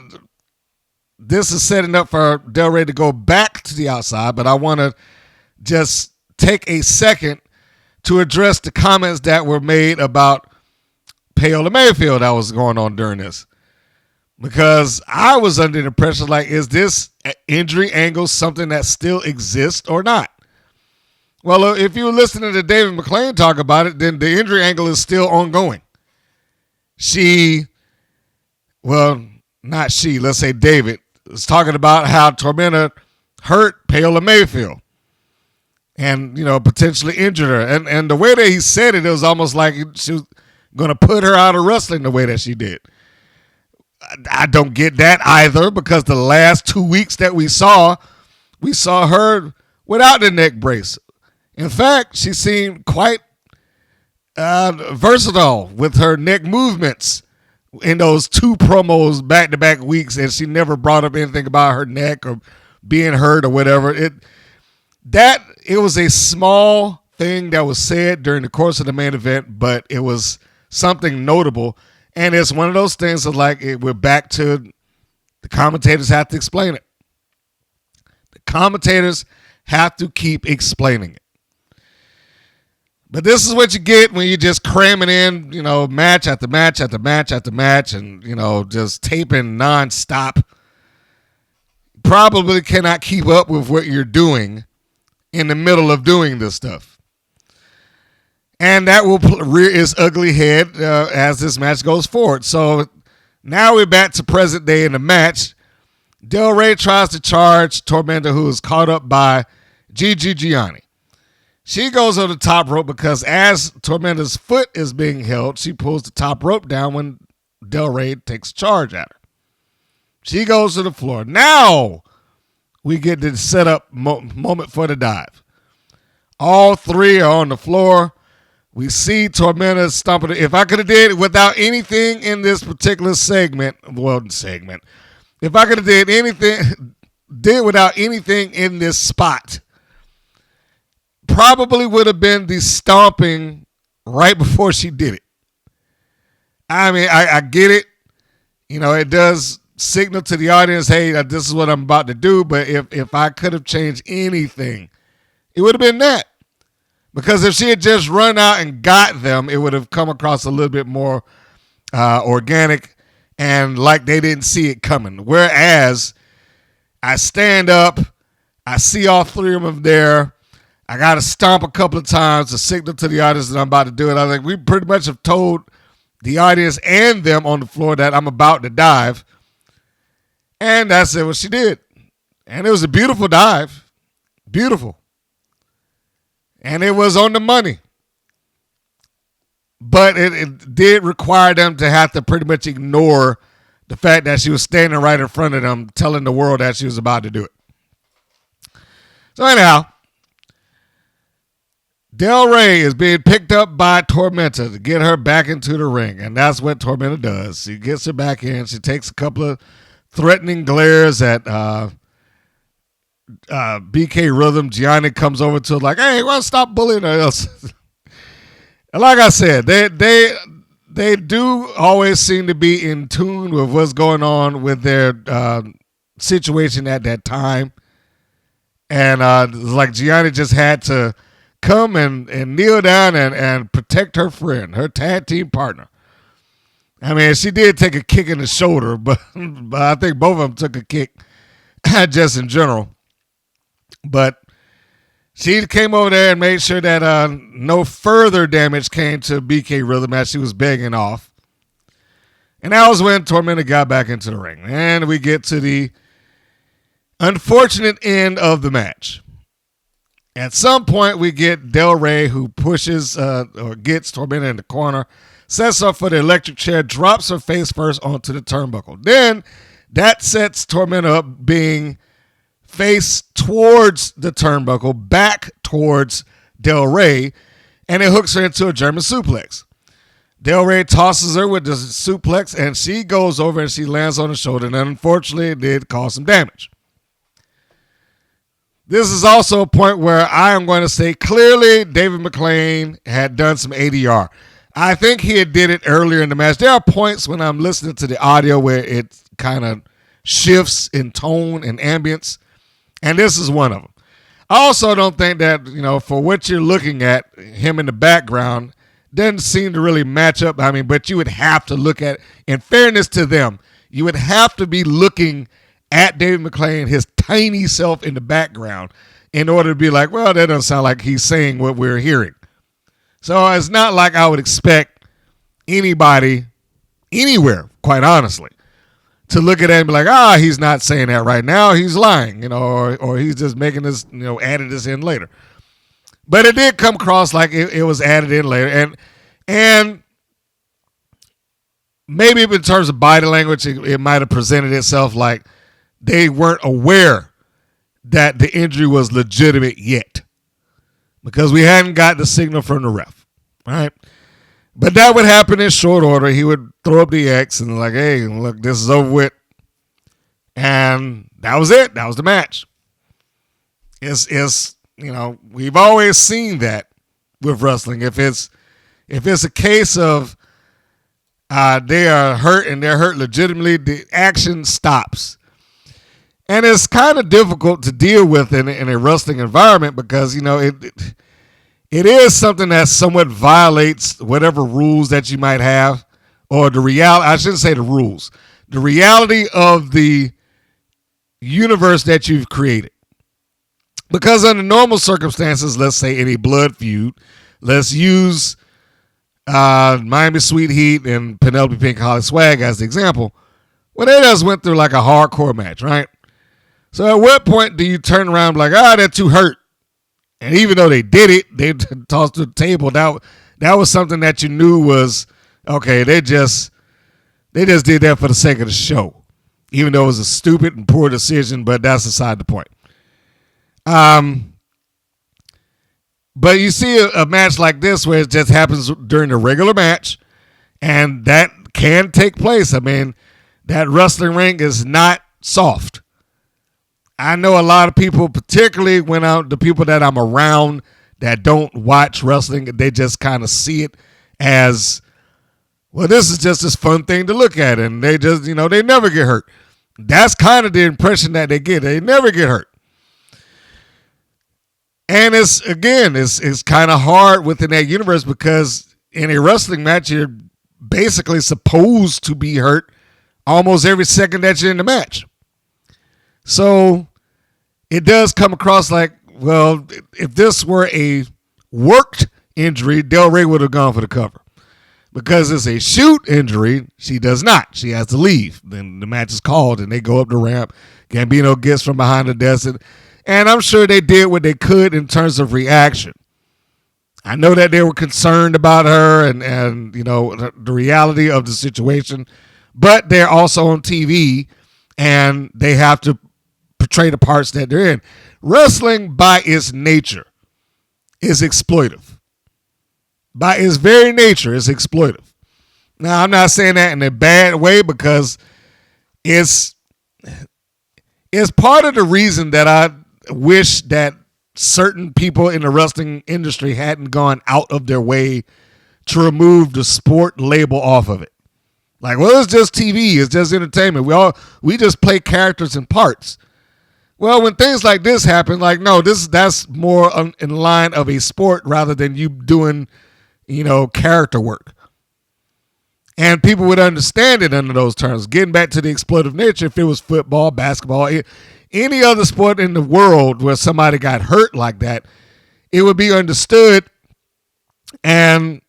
this is setting up for Del Rey to go back to the outside, but I want to just take a second to address the comments that were made about Paola Mayfield that was going on during this. Because I was under the impression, like, is this injury angle something that still exists or not? Well, if you were listening to David McLane talk about it, then the injury angle is still ongoing. Let's say David was talking about how Tormenta hurt Paola Mayfield and, potentially injured her. And the way that he said it, it was almost like she was going to put her out of wrestling the way that she did. I don't get that either, because the last 2 weeks that we saw her without the neck brace. In fact, she seemed quite versatile with her neck movements in those 2 promos back-to-back weeks, and she never brought up anything about her neck or being hurt or whatever. It was a small thing that was said during the course of the main event, but it was something notable. And it's one of those things that, like, we're back to the commentators have to explain it. The commentators have to keep explaining it. But this is what you get when you're just cramming in, match after match after match after match and, just taping nonstop. Probably cannot keep up with what you're doing in the middle of doing this stuff. And that will rear its ugly head as this match goes forward. So now we're back to present day in the match. Del Rey tries to charge Tormenta, who is caught up by Gigi Gianni. She goes on the top rope because as Tormenta's foot is being held, she pulls the top rope down when Del Rey takes charge at her. She goes to the floor. Now we get the setup moment for the dive. All 3 are on the floor. We see Tormenta stomping. If I could have did it without anything in this particular segment, if I could have did without anything in this spot, probably would have been the stomping right before she did it. I mean, I get it. It does signal to the audience, hey, this is what I'm about to do. But if I could have changed anything, it would have been that. Because if she had just run out and got them, it would have come across a little bit more organic and like they didn't see it coming. Whereas I stand up, I see all 3 of them there. I got to stomp a couple of times to signal to the audience that I'm about to do it. I think we pretty much have told the audience and them on the floor that I'm about to dive. And that's what she did. And it was a beautiful dive. Beautiful. And it was on the money. But it did require them to have to pretty much ignore the fact that she was standing right in front of them, telling the world that she was about to do it. So anyhow, Del Rey is being picked up by Tormenta to get her back into the ring. And that's what Tormenta does. She gets her back in. She takes a couple of threatening glares at BK Rhythm. Gianni comes over to her like, hey, well, stop bullying her. And like I said, they do always seem to be in tune with what's going on with their situation at that time. And like Gianni just had to come and kneel down and protect her friend, her tag team partner. I mean, she did take a kick in the shoulder, but I think both of them took a kick just in general. But she came over there and made sure that no further damage came to BK Rhythm as she was begging off. And that was when Tormenta got back into the ring. And we get to the unfortunate end of the match. At some point, we get Del Rey, who pushes or gets Tormenta in the corner, sets her for the electric chair, drops her face first onto the turnbuckle. Then that sets Tormenta up being face towards the turnbuckle, back towards Del Rey, and it hooks her into a German suplex. Del Rey tosses her with the suplex, and she goes over and she lands on the shoulder, and unfortunately it did cause some damage. This is also a point where I am going to say clearly David McLane had done some ADR. I think he had did it earlier in the match. There are points when I'm listening to the audio where it kind of shifts in tone and ambience, and this is one of them. I also don't think that, for what you're looking at, him in the background doesn't seem to really match up. I mean, but you would have to look at, in fairness to them, you would have to be looking at David McLane, his tiny self in the background, in order to be like, well, that doesn't sound like he's saying what we're hearing. So it's not like I would expect anybody anywhere, quite honestly, to look at it and be like, he's not saying that right now. He's lying, or he's just making this, added this in later. But it did come across like it was added in later. And maybe in terms of body language, it might have presented itself like they weren't aware that the injury was legitimate yet, because we hadn't got the signal from the ref, right? But that would happen in short order. He would throw up the X and like, hey, look, this is over with. And that was it. That was the match. It's we've always seen that with wrestling. If it's a case of they are hurt and they're hurt legitimately, the action stops. And it's kind of difficult to deal with in a wrestling environment because, it is something that somewhat violates whatever rules that you might have, or the reality. I shouldn't say the rules. The reality of the universe that you've created. Because under normal circumstances, let's say any blood feud, let's use Miami Sweet Heat and Penelope Pink HollySwag as the example. Well, they just went through like a hardcore match, right? So at what point do you turn around and be like, they're too hurt? And even though they did it, they tossed to the table. That was something that you knew was, okay, they just did that for the sake of the show. Even though it was a stupid and poor decision, but that's aside the point. But you see a match like this where it just happens during the regular match, and that can take place. I mean, that wrestling ring is not soft. I know a lot of people, particularly the people that I'm around that don't watch wrestling, they just kind of see it as, well, this is just this fun thing to look at, and they just, they never get hurt. That's kind of the impression that they get. They never get hurt. And it's kind of hard within that universe because in a wrestling match, you're basically supposed to be hurt almost every second that you're in the match. So it does come across like, well, if this were a worked injury, Del Rey would have gone for the cover. Because it's a shoot injury, she does not. She has to leave. Then the match is called and they go up the ramp. Gambino gets from behind the desk. And I'm sure they did what they could in terms of reaction. I know that they were concerned about her and the reality of the situation, but they're also on TV and they have to portray the parts that they're in. Wrestling, by its nature, is exploitive. By its very nature, it's exploitive. Now, I'm not saying that in a bad way because it's part of the reason that I wish that certain people in the wrestling industry hadn't gone out of their way to remove the sport label off of it. Like, well, it's just TV. It's just entertainment. We just play characters and parts. Well, when things like this happen, like, no, that's more in line of a sport rather than you doing, character work. And people would understand it under those terms. Getting back to the exploitive nature, if it was football, basketball, any other sport in the world where somebody got hurt like that, it would be understood, and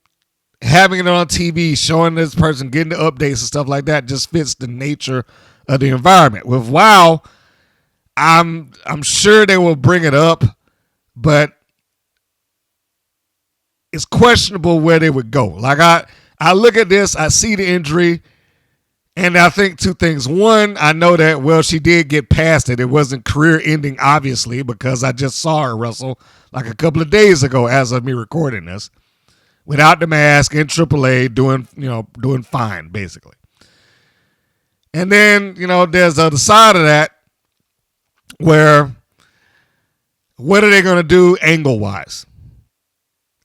having it on TV, showing this person getting the updates and stuff like that just fits the nature of the environment. With WoW, I'm sure they will bring it up, but it's questionable where they would go. Like I look at this, I see the injury, And I think two things. One, I know that, well, she did get past it. It wasn't career ending, obviously, because I just saw her wrestle like a couple of days ago as of me recording this, without the mask in AAA, doing fine, basically. And then, there's the other side of that where what are they going to do angle-wise?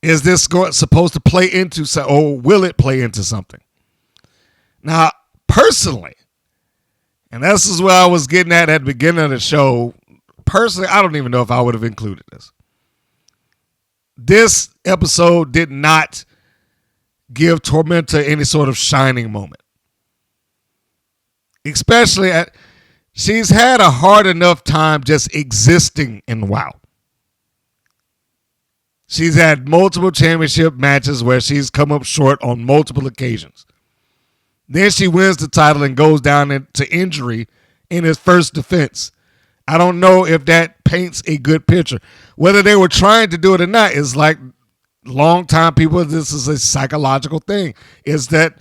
Is this supposed to play into, or will it play into something? Now, personally, and this is where I was getting at the beginning of the show, personally, I don't even know if I would have included this. This episode did not give Tormenta any sort of shining moment. Especially she's had a hard enough time just existing in WoW. She's had multiple championship matches where she's come up short on multiple occasions. Then she wins the title and goes down into injury in his first defense. I don't know if that paints a good picture. Whether they were trying to do it or not is like long-time people, this is a psychological thing. Is that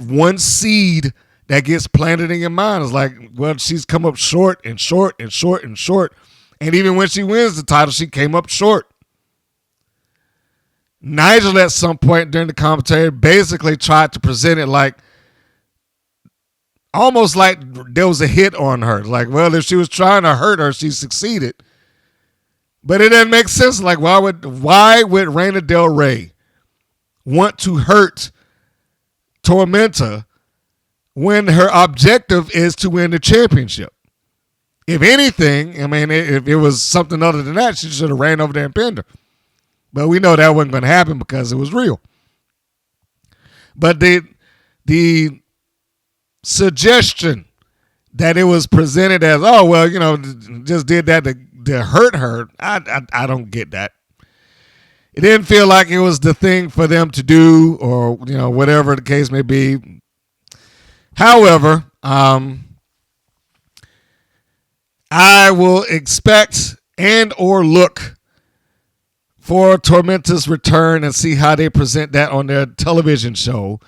one seed that gets planted in your mind is like, well, she's come up short and short and short and short. And even when she wins the title, she came up short. Nigel at some point during the commentary basically tried to present it like, almost like there was a hit on her. Like, well, if she was trying to hurt her, she succeeded. But it doesn't make sense. Like, why would Reina Del Rey want to hurt Tormenta when her objective is to win the championship? If anything, I mean, if it was something other than that, she should have ran over there and pinned her. But we know that wasn't going to happen because it was real. But the suggestion that it was presented as, oh, well, just did that to hurt her, I don't get that. It didn't feel like it was the thing for them to do, or whatever the case may be. However, I will expect and or look for Tormenta's return and see how they present that on their television show.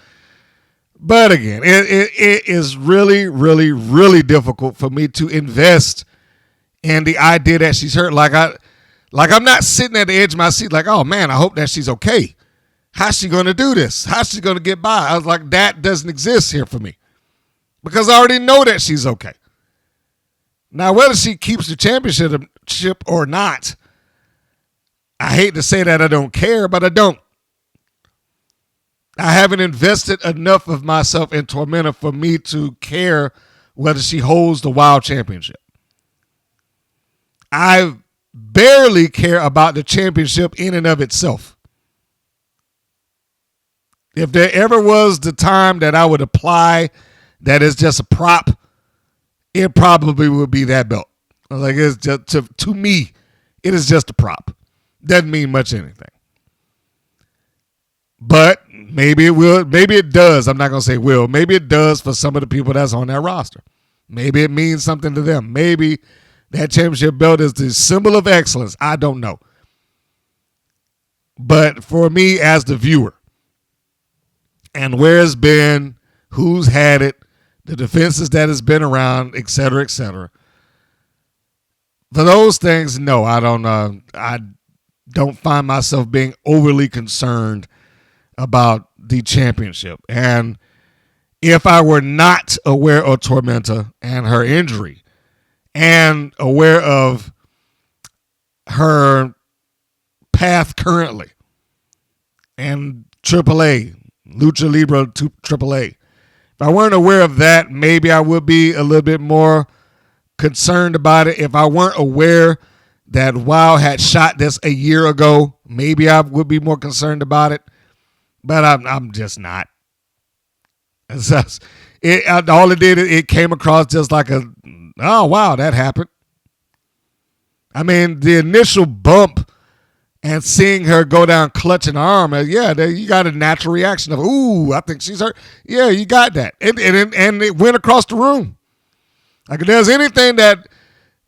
But again, it is really, really, really difficult for me to invest in the idea that she's hurt. Like I'm not sitting at the edge of my seat like, oh man, I hope that she's okay. How's she going to do this? How's she going to get by? I was like, that doesn't exist here for me because I already know that she's okay. Now, whether she keeps the championship or not, I hate to say that I don't care, but I don't. I haven't invested enough of myself in Tormenta for me to care whether she holds the WoW championship. I barely care about the championship in and of itself. If there ever was the time that I would apply that is just a prop, it probably would be that belt. Like, it's just to me, it is just a prop. Doesn't mean much anything. But maybe it will. Maybe it does. I'm not going to say will. Maybe it does for some of the people that's on that roster. Maybe it means something to them. Maybe that championship belt is the symbol of excellence. I don't know. But for me as the viewer, and where it's been, who's had it, the defenses that has been around, et cetera, et cetera. For those things, no, I don't find myself being overly concerned about the championship. And if I were not aware of Tormenta and her injury and aware of her path currently and AAA, Lucha Libre to AAA, if I weren't aware of that, maybe I would be a little bit more concerned about it. If I weren't aware that WoW had shot this a year ago, maybe I would be more concerned about it. But I'm just not. All it did, it came across just like oh, wow, that happened. I mean, the initial bump and seeing her go down clutching her arm, you got a natural reaction of, ooh, I think she's hurt. Yeah, you got that. And it went across the room. Like, if there's anything that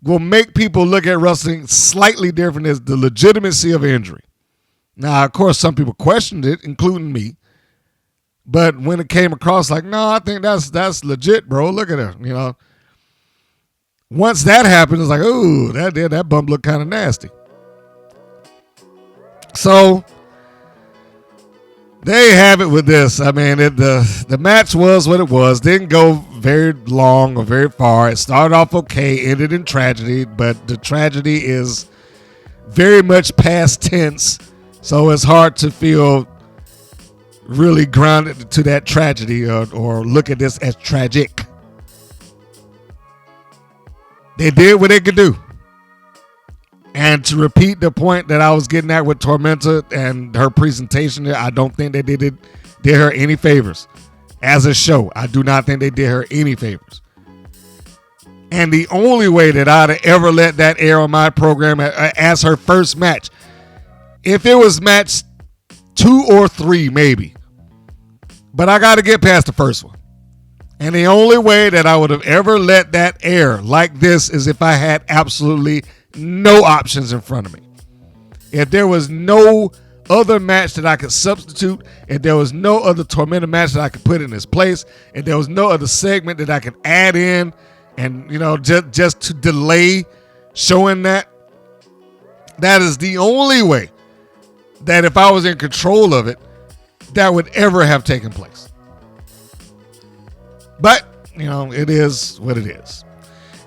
will make people look at wrestling slightly different is the legitimacy of injury. Now, of course, some people questioned it, including me. But when it came across like, no, I think that's legit, bro. Look at her, you know. Once that happened, it's like, ooh, that bump looked kind of nasty. So there you have it with this. I mean, the match was what it was. Didn't go very long or very far. It started off okay, ended in tragedy, but the tragedy is very much past tense, so it's hard to feel really grounded to that tragedy or look at this as tragic. They did what they could do. And to repeat the point that I was getting at with Tormenta and her presentation there, I don't think they did her any favors. As a show, I do not think they did her any favors. And the only way that I'd have ever let that air on my program as her first match, if it was match 2 or 3, maybe. But I got to get past the first one. And the only way that I would have ever let that air like this is if I had absolutely no options in front of me. If there was no other match that I could substitute, if there was no other Tormenta match that I could put in its place, if there was no other segment that I could add in and, you know, just to delay showing that is the only way that if I was in control of it, that would ever have taken place. But, you know, it is what it is.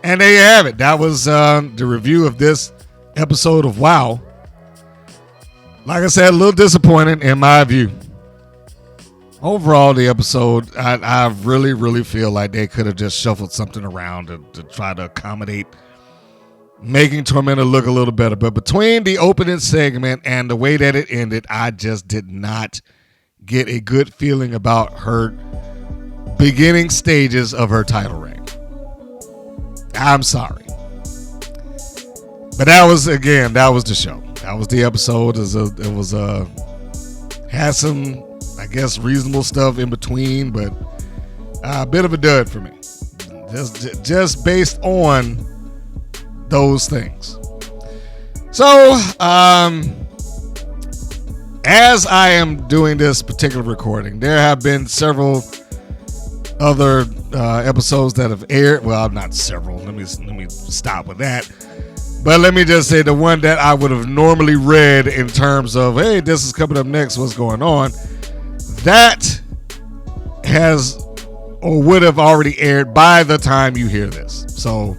And there you have it. That was the review of this episode of WoW. Like I said, a little disappointing in my view. Overall, the episode, I really, really feel like they could have just shuffled something around to try to accommodate making Tormenta look a little better. But between the opening segment and the way that it ended, I just did not get a good feeling about her beginning stages of her title reign. I'm sorry. But that was the show. That was the episode. It was had some, I guess, reasonable stuff in between, but a bit of a dud for me. Just based on those things. So, as I am doing this particular recording, there have been several other episodes that have aired. Well, not several. Let me stop with that. But let me just say the one that I would have normally read in terms of, hey, this is coming up next, what's going on, that has or would have already aired by the time you hear this. So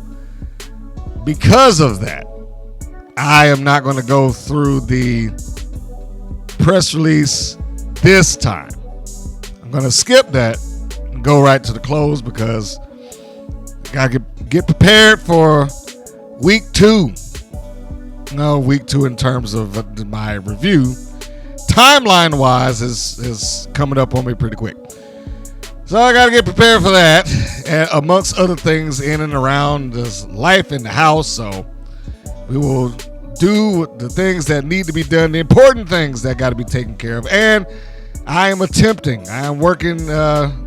because of that, I am not going to go through the press release this time. I'm going to skip that and go right to the close because I got to get prepared for week 2. No, week 2 in terms of my review. Timeline wise is coming up on me pretty quick. So I got to get prepared for that, and amongst other things in and around this life in the house. So we will do the things that need to be done, the important things that got to be taken care of. And I am working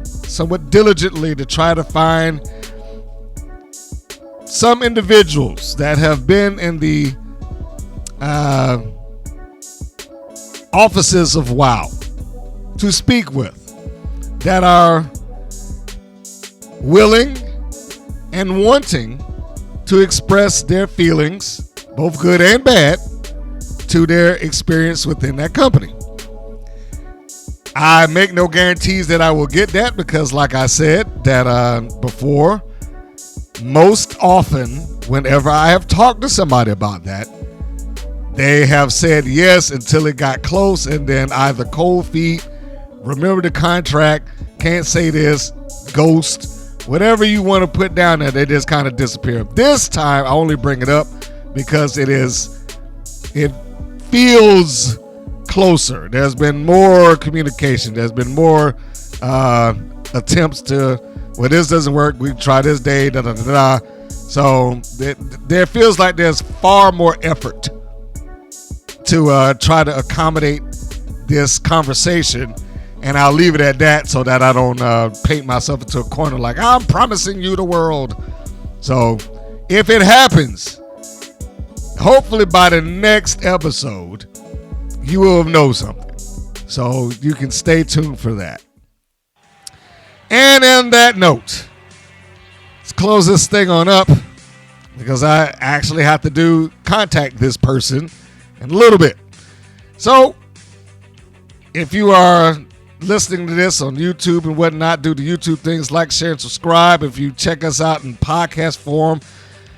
somewhat diligently to try to find some individuals that have been in the offices of WoW to speak with, that are willing and wanting to express their feelings, both good and bad, to their experience within that company. I make no guarantees that I will get that because, like I said that before, most often whenever I have talked to somebody about that, they have said yes until it got close, and then either cold feet, remember the contract, can't say this, ghost, whatever you want to put down there, they just kind of disappear. This time I only bring it up because it feels closer. There's been more communication. There's been more attempts to, well, this doesn't work, we try this day, da da da da. So there feels like there's far more effort to try to accommodate this conversation, and I'll leave it at that so that I don't paint myself into a corner like I'm promising you the world. So if it happens, hopefully by the next episode you will know something, so you can stay tuned for that. And in that note, let's close this thing on up because I actually have to contact this person in a little bit. So, if you are listening to this on YouTube and whatnot, do the YouTube things, like, share, and subscribe. If you check us out in podcast form,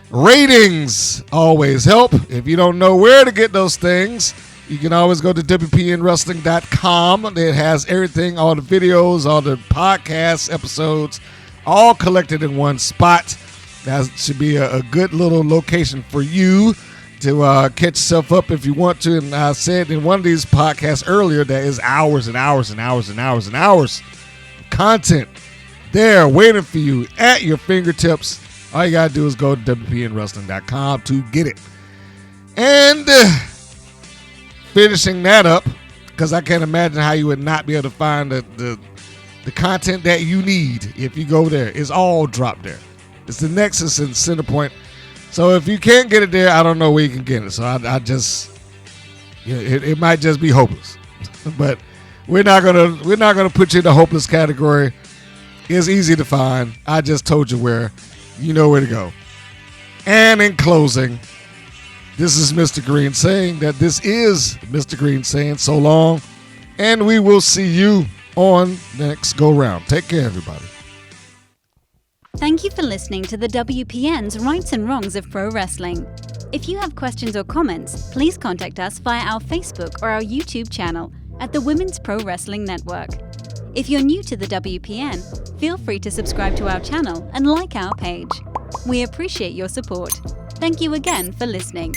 ratings always help. If you don't know where to get those things, you can always go to WPNWrestling.com. It has everything, all the videos, all the podcast episodes, all collected in one spot. That should be a good little location for you to catch yourself up if you want to. And I said in one of these podcasts earlier that is hours and hours and hours and hours and hours of content there waiting for you at your fingertips. All you got to do is go to WPNWrestling.com to get it. And finishing that up, because I can't imagine how you would not be able to find the content that you need if you go there. It's all dropped there. It's the Nexus and Center Point. So if you can't get it there, I don't know where you can get it. So I just, it might just be hopeless. But we're not gonna put you in the hopeless category. It's easy to find. I just told you where. You know where to go. And in closing, this is Mr. Green saying that this is Mr. Green saying so long, and we will see you on next go round. Take care, everybody. Thank you for listening to the WPN's Rights and Wrongs of Pro Wrestling. If you have questions or comments, please contact us via our Facebook or our YouTube channel at the Women's Pro Wrestling Network. If you're new to the WPN, feel free to subscribe to our channel and like our page. We appreciate your support. Thank you again for listening.